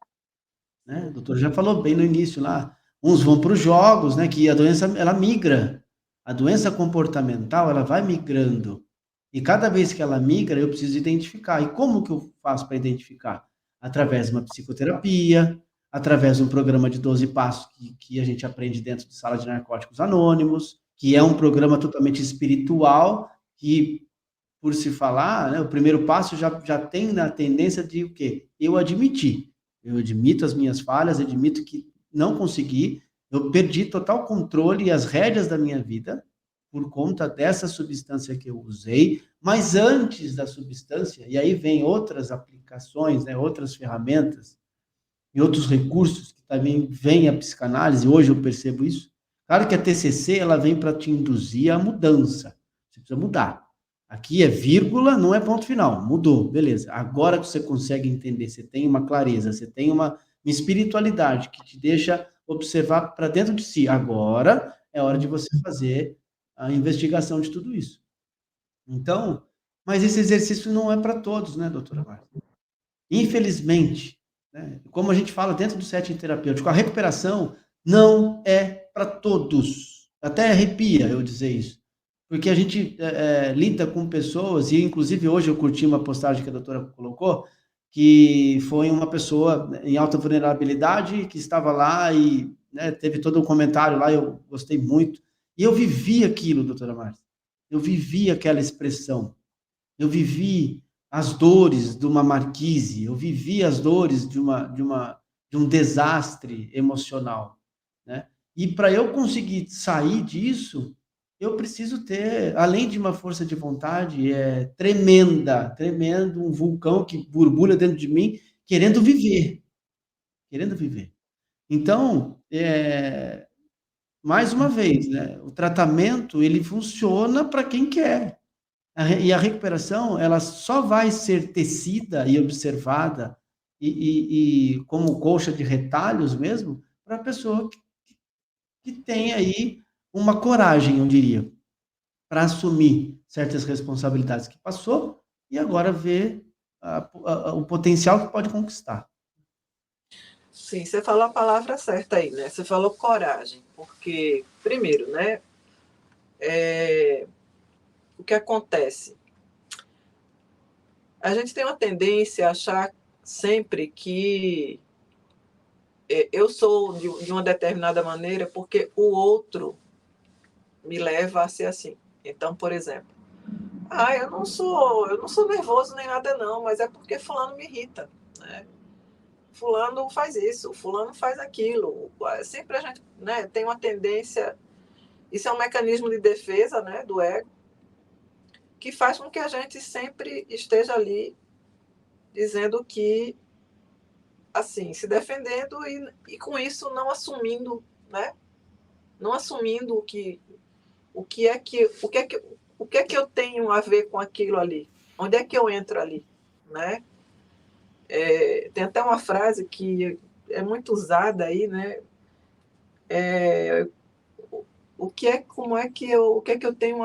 né? O doutor já falou bem no início lá, uns vão para os jogos, né? Que a doença, ela migra. A doença comportamental, ela vai migrando. E cada vez que ela migra, eu preciso identificar. E como que eu faço para identificar? Através de uma psicoterapia, através de um programa de 12 passos que a gente aprende dentro de Sala de Narcóticos Anônimos, que é um programa totalmente espiritual, que por se falar, né, o primeiro passo já tem na tendência de o quê? Eu admitir. Eu admito as minhas falhas, admito que não consegui, eu perdi total controle e as rédeas da minha vida por conta dessa substância que eu usei, mas antes da substância, e aí vem outras aplicações, né, outras ferramentas e outros recursos que também vem a psicanálise, hoje eu percebo isso. Claro que a TCC ela vem para te induzir à mudança. Você precisa mudar. Aqui é vírgula, não é ponto final. Mudou, beleza. Agora que você consegue entender, você tem uma clareza, você tem uma espiritualidade que te deixa observar para dentro de si. Agora é hora de você fazer a investigação de tudo isso. Então, mas esse exercício não é para todos, né, doutora Marta? Infelizmente, né, como a gente fala dentro do setting terapêutico, a recuperação não é para todos. Até arrepia eu dizer isso. Porque a gente lida com pessoas, e inclusive hoje eu curti uma postagem que a doutora colocou, que foi uma pessoa em alta vulnerabilidade que estava lá e, né, teve todo um comentário lá, eu gostei muito. E eu vivi aquilo, doutora Marta. Eu vivi aquela expressão. Eu vivi as dores de uma marquise, eu vivi as dores de um desastre emocional, né? E para eu conseguir sair disso, eu preciso ter, além de uma força de vontade, tremenda, tremendo, um vulcão que borbulha dentro de mim, querendo viver, querendo viver. Então, mais uma vez, né, o tratamento, ele funciona para quem quer. E a recuperação, ela só vai ser tecida e observada e como colcha de retalhos mesmo, para a pessoa que tem aí uma coragem, eu diria, para assumir certas responsabilidades que passou e agora ver o potencial que pode conquistar. Sim, você falou a palavra certa aí, né? Você falou coragem, porque, primeiro, né? O que acontece? A gente tem uma tendência a achar sempre que eu sou de uma determinada maneira porque o outro me leva a ser assim. Então, por exemplo, eu não sou nervoso nem nada não, mas é porque fulano me irrita, né? Fulano faz isso, fulano faz aquilo. Sempre a gente, né, tem uma tendência, isso é um mecanismo de defesa, né, do ego, que faz com que a gente sempre esteja ali dizendo que, assim, se defendendo e com isso não assumindo, né, não assumindo o que é que eu tenho a ver com aquilo ali, onde é que eu entro ali, né? Tem até uma frase que é muito usada aí, né? O que é que eu tenho,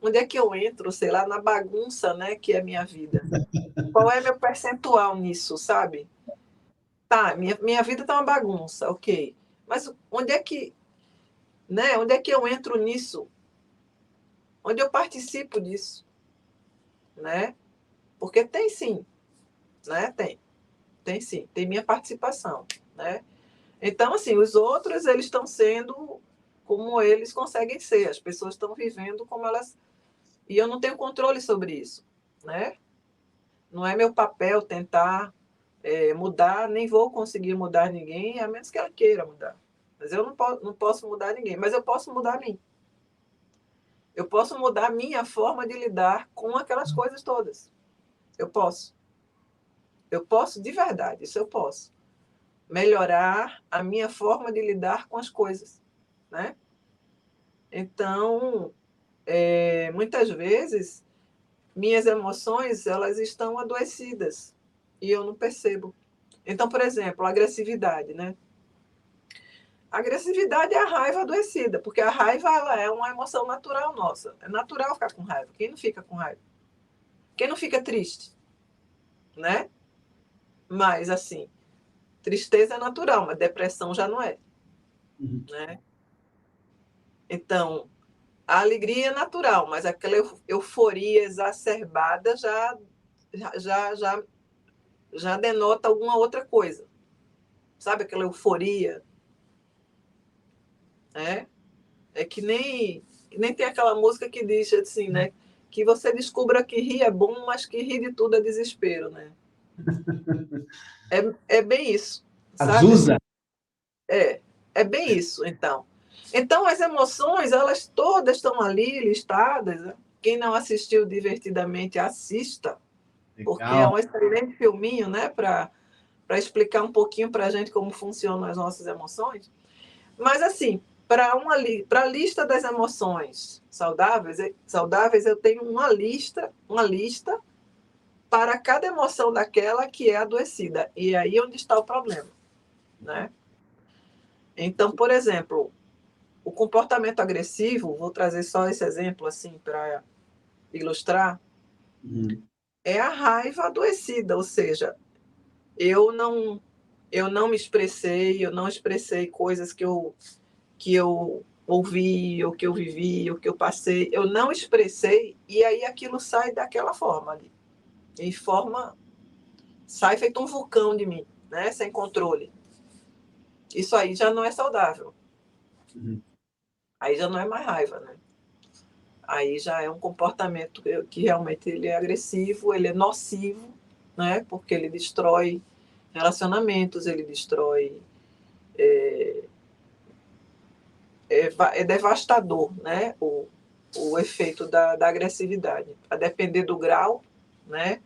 onde é que eu entro, sei lá, na bagunça, né, que é a minha vida? Qual é meu percentual nisso, sabe? Tá, minha vida tá uma bagunça, ok. Mas onde é que, né, onde é que eu entro nisso? Onde eu participo disso, né? Porque tem sim, né? Tem sim, tem minha participação, né? Então, assim, os outros, eles estão sendo como eles conseguem ser, as pessoas estão vivendo como elas... E eu não tenho controle sobre isso, né? Não é meu papel tentar mudar, nem vou conseguir mudar ninguém, a menos que ela queira mudar. Mas eu não posso mudar ninguém, mas eu posso mudar a mim. Eu posso mudar a minha forma de lidar com aquelas coisas todas. Eu posso. Eu posso de verdade, isso eu posso. Melhorar a minha forma de lidar com as coisas, né? Então, muitas vezes, minhas emoções, elas estão adoecidas e eu não percebo. Então, por exemplo, a agressividade, né? A agressividade é a raiva adoecida, porque a raiva ela é uma emoção natural nossa. É natural ficar com raiva. Quem não fica com raiva? Quem não fica triste, né? Mas, assim, tristeza é natural, mas depressão já não é, né? Então, a alegria é natural, mas aquela euforia exacerbada já, já, já denota alguma outra coisa. Sabe aquela euforia, né? É que nem tem aquela música que diz assim, né? que você descubra que rir é bom, mas que rir de tudo é desespero, né? É bem isso, sabe? Azusa. É bem isso, então. Então, as emoções, elas todas estão ali listadas. Né? Quem não assistiu Divertidamente, assista, porque é Legal. um excelente filminho, né, para explicar um pouquinho para a gente como funcionam as nossas emoções. Mas, assim, para a lista das emoções saudáveis, eu tenho uma lista para cada emoção daquela que é adoecida. E aí é onde está o problema, né? Então, por exemplo, o comportamento agressivo, vou trazer só esse exemplo assim para ilustrar, Uhum. é a raiva adoecida, ou seja, eu não eu não me expressei, eu não expressei coisas que eu ouvi, ou que eu vivi, ou que eu passei, eu não expressei, e aí aquilo sai daquela forma ali. Em forma, sai feito um vulcão de mim, né? Sem controle. Isso aí já não é saudável. Uhum. Aí já não é mais raiva, né? Aí já é um comportamento que realmente ele é agressivo, ele é nocivo, né? Porque ele destrói relacionamentos, ele destrói. É devastador, né? O efeito da agressividade, a depender do grau, né?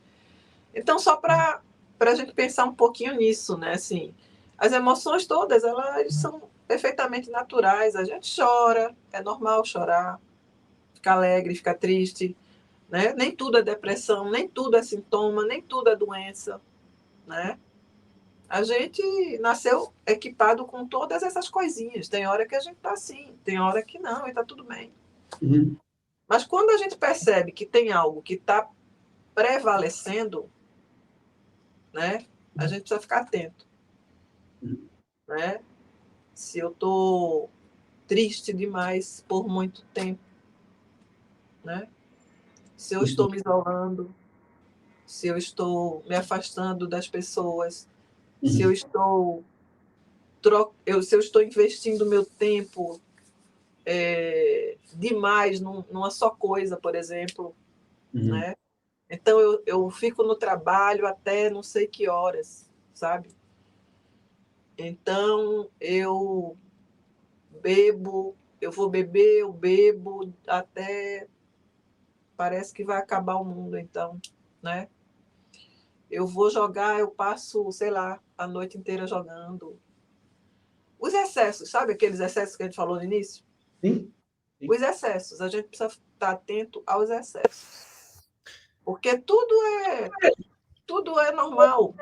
Então, só para a gente pensar um pouquinho nisso, né? Assim, as emoções todas, elas são perfeitamente naturais. A gente chora, é normal chorar, ficar alegre, ficar triste, né? Nem tudo é depressão, nem tudo é sintoma, nem tudo é doença, né? A gente nasceu equipado com todas essas coisinhas. Tem hora que a gente tá assim, tem hora que não, e tá tudo bem. Uhum. Mas quando a gente percebe que tem algo que está prevalecendo, né? A gente precisa ficar atento, Uhum. né? Se eu tô triste demais por muito tempo, né? Se eu Isso. estou me isolando, se eu estou me afastando das pessoas, se eu Uhum. estou se eu estou investindo meu tempo demais numa só coisa, por exemplo, Uhum. né? Então eu fico no trabalho até não sei que horas, sabe? Então eu vou beber, eu bebo até parece que vai acabar o mundo, então, né? Eu vou jogar, eu passo, sei lá, a noite inteira jogando. Os excessos, sabe aqueles excessos que a gente falou no início? Sim, sim. Os excessos, a gente precisa estar atento aos excessos. Porque tudo é normal,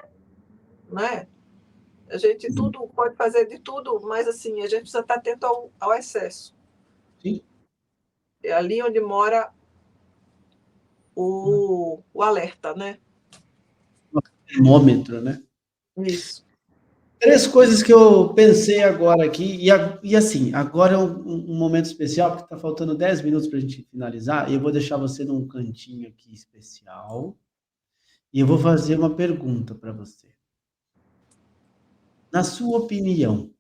né? A gente Uhum. tudo pode fazer de tudo, mas assim, a gente precisa estar atento ao excesso. Sim. É ali onde mora o alerta, né? Termômetro, né? Isso. Três coisas que eu pensei agora aqui, e assim, agora é um momento especial, porque está faltando 10 minutos para a gente finalizar, e eu vou deixar você num cantinho aqui especial, e eu vou fazer uma pergunta para você. Na sua opinião,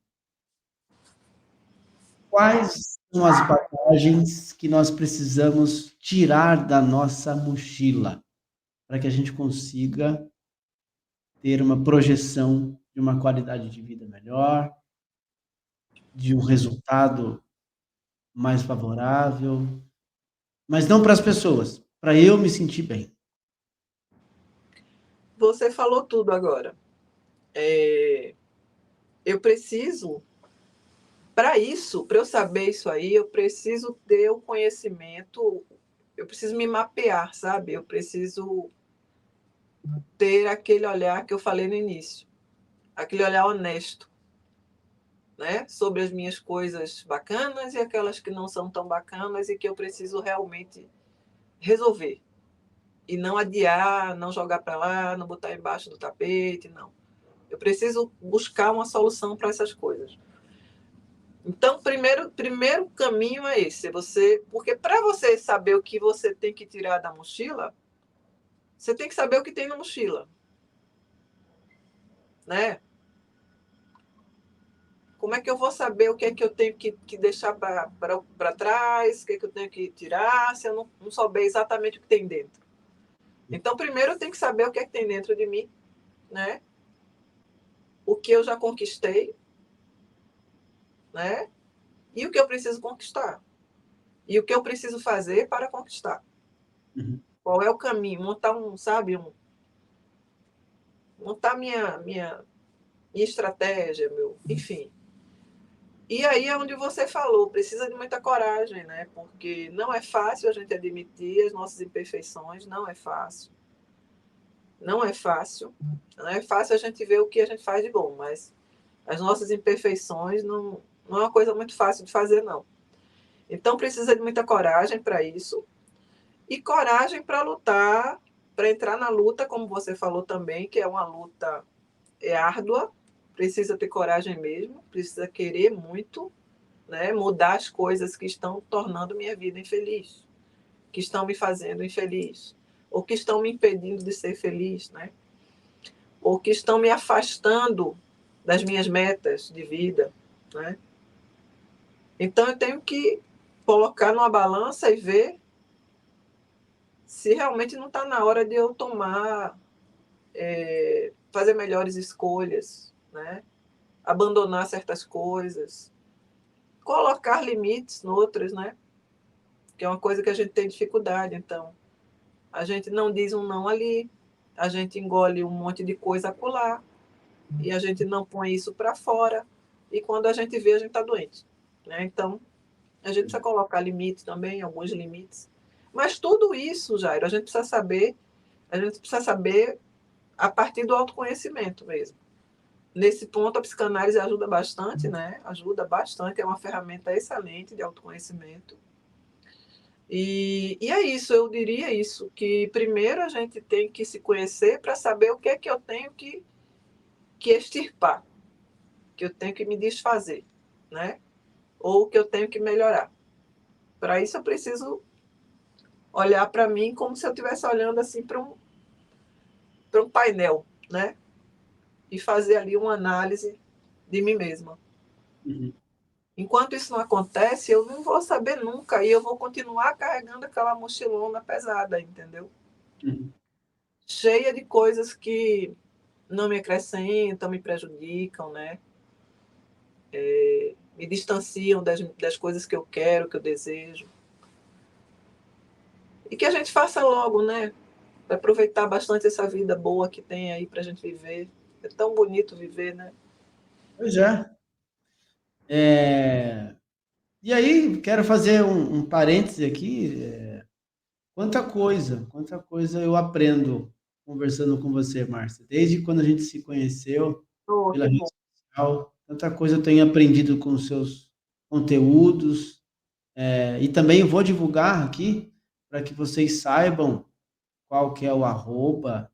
quais são as bagagens que nós precisamos tirar da nossa mochila para que a gente consiga ter uma projeção de uma qualidade de vida melhor, de um resultado mais favorável, mas não para as pessoas, para eu me sentir bem. Você falou tudo agora. Eu preciso, para isso, para eu saber isso aí, eu preciso ter o conhecimento, eu preciso me mapear, sabe? Eu preciso ter aquele olhar que eu falei no início, aquele olhar honesto, né? Sobre as minhas coisas bacanas e aquelas que não são tão bacanas e que eu preciso realmente resolver. E não adiar, não jogar para lá, não botar embaixo do tapete, não. Eu preciso buscar uma solução para essas coisas. Então, primeiro caminho é esse, porque para você saber o que você tem que tirar da mochila, você tem que saber o que tem na mochila, né? Como é que eu vou saber o que é que eu tenho que deixar para trás, o que é que eu tenho que tirar, se eu não souber exatamente o que tem dentro? Então, primeiro eu tenho que saber o que é que tem dentro de mim, né? O que eu já conquistei, né? E o que eu preciso conquistar. E o que eu preciso fazer para conquistar. Uhum. Qual é o caminho? Montar montar minha estratégia, enfim. E aí é onde você falou, precisa de muita coragem, né? Porque não é fácil a gente admitir as nossas imperfeições, não é fácil. Não é fácil. Não é fácil a gente ver o que a gente faz de bom, mas as nossas imperfeições não é uma coisa muito fácil de fazer, não. Então precisa de muita coragem para isso. E coragem para lutar, para entrar na luta, como você falou também, que é uma luta árdua, precisa ter coragem mesmo, precisa querer muito, né, mudar as coisas que estão tornando minha vida infeliz, que estão me fazendo infeliz, ou que estão me impedindo de ser feliz, né? Ou que estão me afastando das minhas metas de vida, né? Então eu tenho que colocar numa balança e ver se realmente não está na hora de eu fazer melhores escolhas, né? Abandonar certas coisas, colocar limites noutras, né? Que é uma coisa que a gente tem dificuldade. Então, a gente não diz um não ali, a gente engole um monte de coisa acolá, e a gente não põe isso para fora, e quando a gente vê, a gente está doente, né? Então, a gente precisa colocar limites também, alguns limites. Mas tudo isso, Jairo, a gente precisa saber a partir do autoconhecimento mesmo. Nesse ponto, a psicanálise ajuda bastante, né? Ajuda bastante, é uma ferramenta excelente de autoconhecimento. E é isso, eu diria isso, que primeiro a gente tem que se conhecer para saber o que é que eu tenho que extirpar, que eu tenho que me desfazer, né? Ou que eu tenho que melhorar. Para isso eu preciso olhar para mim como se eu estivesse olhando assim para um painel, né? E fazer ali uma análise de mim mesma. Uhum. Enquanto isso não acontece, eu não vou saber nunca e eu vou continuar carregando aquela mochilona pesada, entendeu? Uhum. Cheia de coisas que não me acrescentam, me prejudicam, né? Me distanciam das coisas que eu quero, que eu desejo. E que a gente faça logo, né? Para aproveitar bastante essa vida boa que tem aí para a gente viver. É tão bonito viver, né? Pois é. E aí, quero fazer um parêntese aqui. Quanta coisa eu aprendo conversando com você, Márcia. Desde quando a gente se conheceu Oh, pela que rede bom. social, tanta coisa eu tenho aprendido com os seus conteúdos. E também eu vou divulgar aqui para que vocês saibam qual que é o arroba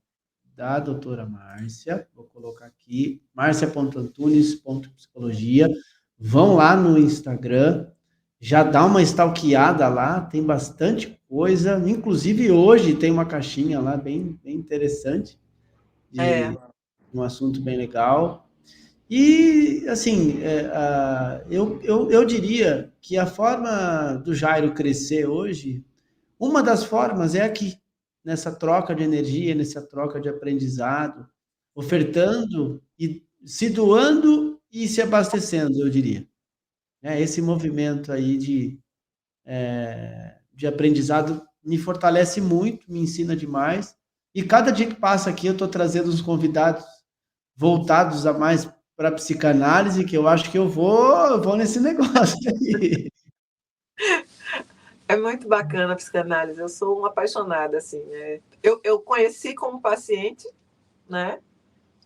da doutora Márcia. Vou colocar aqui, marcia.antunes.psicologia. Vão lá no Instagram, já dá uma stalkeada lá, tem bastante coisa. Inclusive, hoje tem uma caixinha lá bem interessante, É, de um assunto bem legal. E, assim, eu diria que a forma do Jairo crescer hoje, uma das formas é aqui, nessa troca de energia, nessa troca de aprendizado, ofertando e se doando e se abastecendo, eu diria. Esse movimento aí de aprendizado me fortalece muito, me ensina demais. E cada dia que passa aqui, eu estou trazendo uns convidados voltados a mais para a psicanálise, que eu acho que eu vou nesse negócio aí. é muito bacana a psicanálise. Eu sou uma apaixonada, assim. Eu conheci como paciente, né?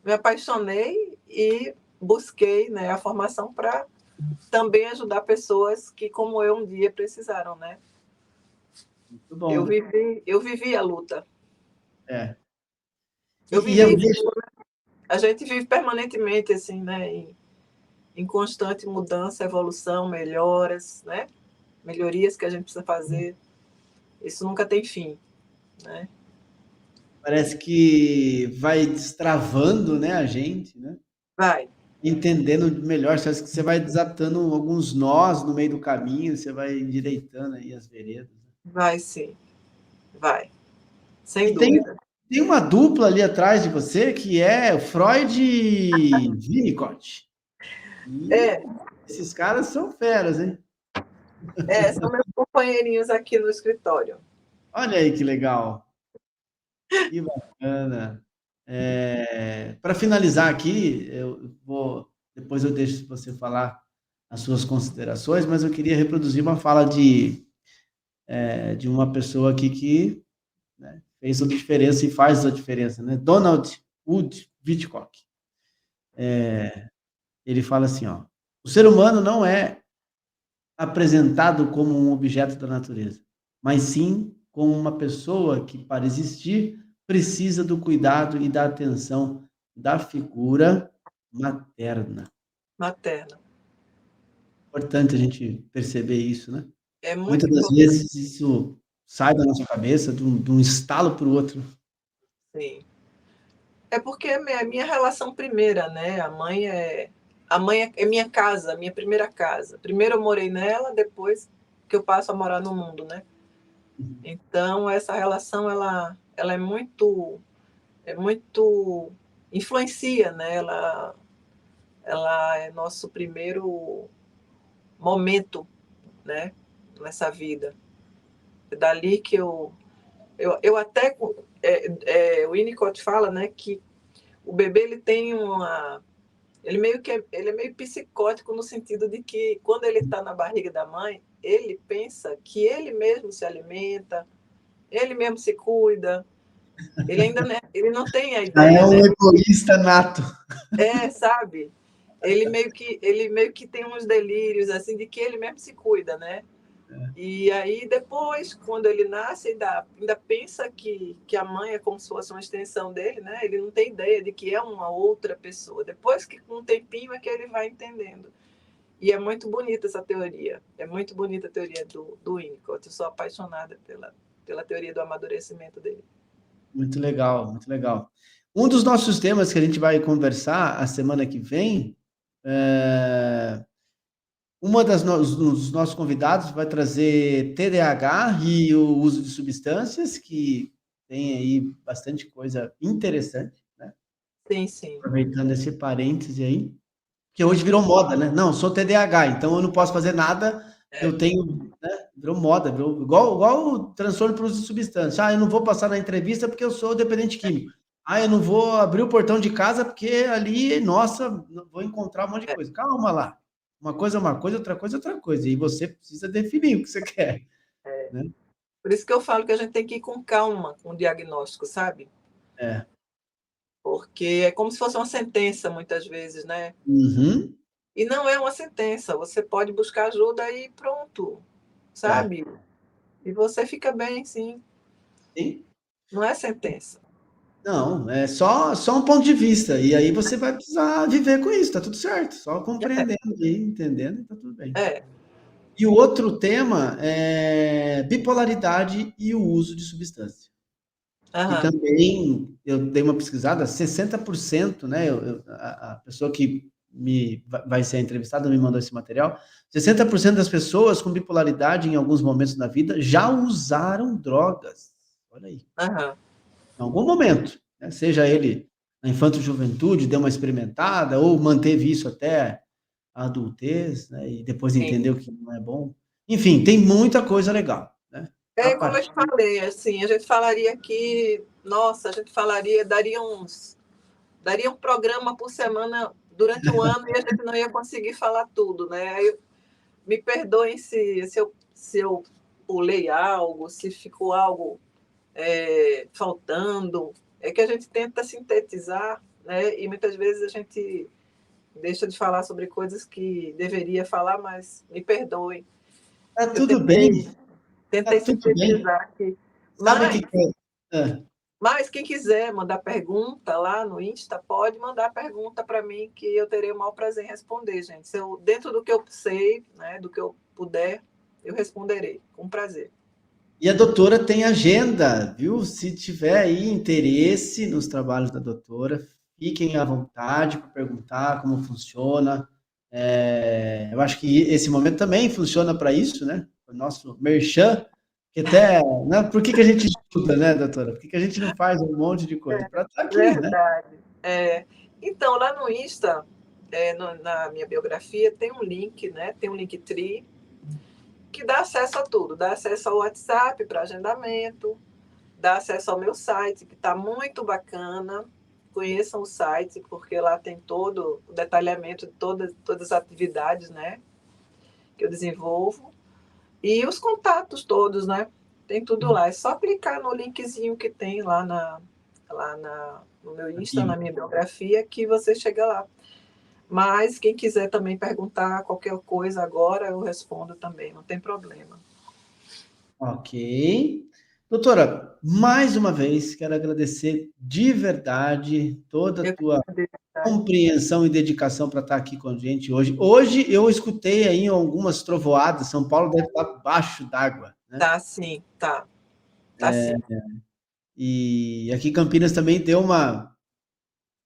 Me apaixonei e busquei, né, a formação para também ajudar pessoas que, como eu, um dia precisaram, né? Muito bom. Eu vivi a luta. É. Eu E eu vivi. vejo, A gente vive permanentemente, assim, né? Em constante mudança, evolução, melhoras, né? Melhorias que a gente precisa fazer. Isso nunca tem fim, né? parece que vai destravando, né, a gente, né? Vai. entendendo melhor, você acha que você vai desatando alguns nós no meio do caminho, você vai endireitando aí as veredas. Vai sim, vai, sem E tem, dúvida. tem uma dupla ali atrás de você que é o Freud e Winnicott. E É, esses caras são feras, hein? são meus companheirinhos aqui no escritório. Olha aí que legal. Que bacana. Para finalizar aqui, depois eu deixo você falar as suas considerações, mas eu queria reproduzir uma fala de uma pessoa aqui que, né, fez a diferença e faz a diferença, né? Donald Wood Winnicott. Ele fala assim, ó, o ser humano não é apresentado como um objeto da natureza, mas sim como uma pessoa que, para existir, precisa do cuidado e da atenção da figura materna. Materna. Importante a gente perceber isso, né? É muito Muitas das importante, vezes isso sai da nossa cabeça de um estalo para o outro. sim. É porque é a minha relação primeira, né? A mãe é minha casa, minha primeira casa. Primeiro eu morei nela, depois que eu passo a morar no mundo, né? Então essa relação ela é muito influencia, né? Ela é nosso primeiro momento, né? Nessa vida. É dali que eu até o Winnicott fala, né? Que o bebê ele tem uma ele é meio psicótico no sentido de que quando ele está na barriga da mãe, ele pensa que ele mesmo se alimenta, ele mesmo se cuida. Ele ainda ele não tem a Já é ideia, né? um egoísta nato. Sabe? Ele meio que tem uns delírios assim de que ele mesmo se cuida, né? E aí depois, quando ele nasce, ainda pensa que a mãe é como se fosse uma extensão dele, né? Ele não tem ideia de que é uma outra pessoa. Depois que com um tempinho é que ele vai entendendo. E é muito bonita essa teoria. É muito bonita a teoria do Winnicott. Eu sou apaixonada pela teoria do amadurecimento dele. Muito legal, muito legal. Um dos nossos temas que a gente vai conversar a semana que vem, dos nossos convidados vai trazer TDAH e o uso de substâncias, que tem aí bastante coisa interessante, né? Sim, sim. Aproveitando esse parêntese aí, que hoje virou moda, né? Não, sou TDAH, então eu não posso fazer nada, É, eu tenho, né? Virou moda, virou igual o transtorno por uso de substância. Ah, eu não vou passar na entrevista porque eu sou dependente químico. Ah, eu não vou abrir o portão de casa porque ali, nossa, vou encontrar um monte de é, coisa. Calma lá. Uma coisa é uma coisa, outra coisa é outra coisa. E você precisa definir o que você quer, é. né? Por isso que eu falo que a gente tem que ir com calma com o diagnóstico, sabe? É. Porque é como se fosse uma sentença, muitas vezes, né? Uhum. E não é uma sentença. Você pode buscar ajuda e pronto, É. sabe? E você fica bem, sim. Sim. Não é sentença. Não, é só um ponto de vista. E aí você vai precisar viver com isso, tá tudo certo. Só compreendendo e entendendo, tá tudo bem. É. E o outro tema é bipolaridade e o uso de substância. E Aham. também eu dei uma pesquisada, 60%, né? A pessoa que vai ser entrevistada me mandou esse material. 60% das pessoas com bipolaridade em alguns momentos da vida já usaram drogas. Olha aí. Aham. Em algum momento, né? Seja ele na infanto-juventude, deu uma experimentada, ou manteve isso até a adultez, né? E depois Sim. entendeu que não é bom. Enfim, tem muita coisa legal, né? A Como eu partir... te falei, assim, a gente falaria aqui, nossa, a gente falaria, daria um programa por semana durante o ano e a gente não ia conseguir falar tudo, né? Aí, me perdoem se eu pulei algo, se ficou algo faltando. É que a gente tenta sintetizar, né? E muitas vezes a gente deixa de falar sobre coisas que deveria falar, mas me perdoem. Tá Eu tudo bem, tentei tá tudo bem. sintetizar aqui. Sabe o Mas que que é? Mas quem quiser mandar pergunta lá no Insta, pode mandar pergunta para mim que eu terei o maior prazer em responder, gente. Dentro do que eu sei, né, do que eu puder, eu responderei, com prazer. E a doutora tem agenda, viu? Se tiver aí interesse nos trabalhos da doutora, fiquem à vontade para perguntar como funciona. Eu acho que esse momento também funciona para isso, né? O nosso merchan, que até, né? Por que a gente estuda, né, doutora? Por que a gente não faz um monte de coisa? Para estar aqui, né? Verdade. Então, lá no Insta, na minha biografia, tem um link, né? Tem um Linktree, que dá acesso a tudo. Dá acesso ao WhatsApp para agendamento, dá acesso ao meu site, que está muito bacana. Conheçam o site, porque lá tem todo o detalhamento de todas as atividades, né, que eu desenvolvo. E os contatos todos, né? Tem tudo lá. É só clicar no linkzinho que tem lá no meu Insta, na minha biografia, que você chega lá. Mas quem quiser também perguntar qualquer coisa agora, eu respondo também, não tem problema. Ok. Doutora, mais uma vez, quero agradecer de verdade toda a tua compreensão e dedicação para estar aqui com a gente hoje. Hoje eu escutei aí algumas trovoadas, São Paulo deve estar abaixo d'água, né? Tá sim, tá. Tá sim. E aqui em Campinas também deu uma...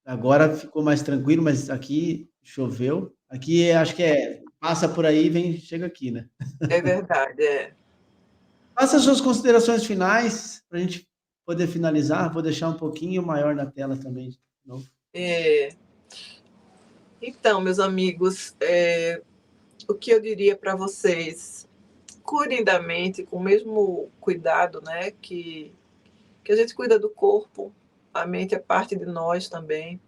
Agora ficou mais tranquilo, mas aqui choveu. Aqui acho que passa por aí e chega aqui, né? É verdade. Faça as suas considerações finais para a gente poder finalizar. Vou deixar um pouquinho maior na tela também. De novo. Então, meus amigos, o que eu diria para vocês? Cuidem da mente com o mesmo cuidado, né? Que a gente cuida do corpo. A mente é parte de nós também.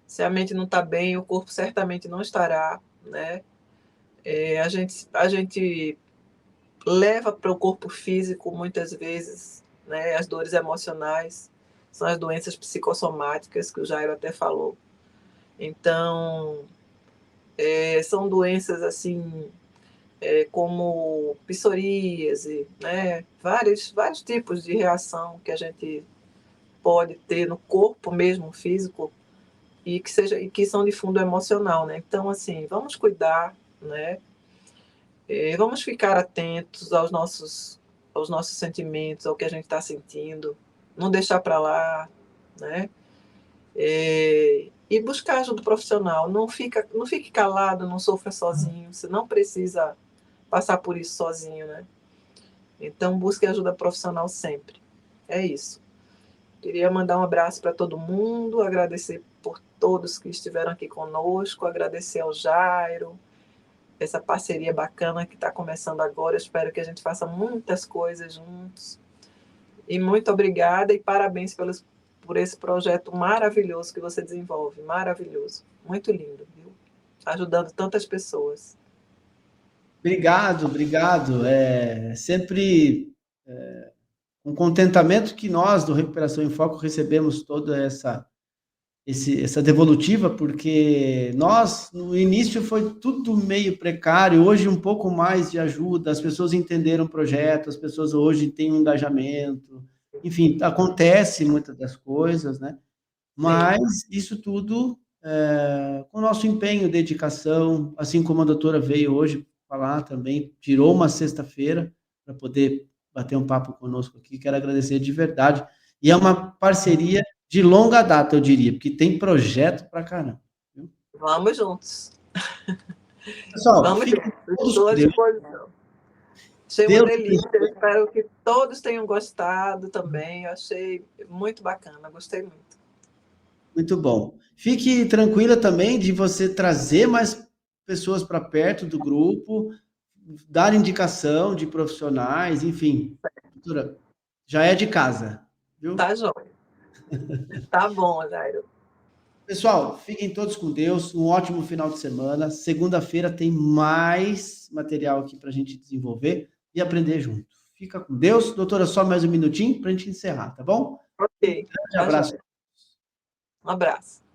Se a mente não está bem, o corpo certamente não estará, né? A gente leva para o corpo físico, muitas vezes, né, as dores emocionais, são as doenças psicossomáticas, que o Jairo até falou. Então, são doenças assim, como psoríase, né, vários tipos de reação que a gente pode ter no corpo mesmo, físico, e que são de fundo emocional, né? Então, assim, vamos cuidar, né? Vamos ficar atentos aos nossos sentimentos, ao que a gente está sentindo, não deixar para lá, né? E buscar ajuda profissional. Não fique calado, não sofra sozinho. Você não precisa passar por isso sozinho, né? Então, busque ajuda profissional sempre. É isso. Queria mandar um abraço para todo mundo, agradecer por todos que estiveram aqui conosco, agradecer ao Jairo, essa parceria bacana que está começando agora. Eu espero que a gente faça muitas coisas juntos. E muito obrigada e parabéns por esse projeto maravilhoso que você desenvolve. Maravilhoso. Muito lindo, viu? Ajudando tantas pessoas. Obrigado. Sempre um contentamento que nós, do Recuperação em Foco, recebemos toda essa devolutiva, porque nós, no início, foi tudo meio precário, hoje um pouco mais de ajuda, as pessoas entenderam o projeto, as pessoas hoje têm um engajamento, enfim, acontece muitas das coisas, né? Mas isso tudo com o nosso empenho, dedicação, assim como a doutora veio hoje falar também, tirou uma sexta-feira para poder bater um papo conosco aqui, quero agradecer de verdade, e é uma parceria de longa data, eu diria, porque tem projeto para caramba. Viu? Vamos juntos. Pessoal, vamos fiquem juntos. todos Estou com à Deus. disposição. Achei uma delícia. Eu espero que todos tenham gostado também. Eu achei muito bacana. Gostei muito. Muito bom. Fique tranquila também de você trazer mais pessoas para perto do grupo, dar indicação de profissionais, enfim. Doutora, já é de casa, viu? Tá jóia. Tá bom, Jairo. Pessoal, fiquem todos com Deus, um ótimo final de semana. Segunda-feira tem mais material aqui para a gente desenvolver e aprender junto. Fica com Deus. Doutora, só mais um minutinho para a gente encerrar, tá bom? Ok. Um grande abraço. Um abraço.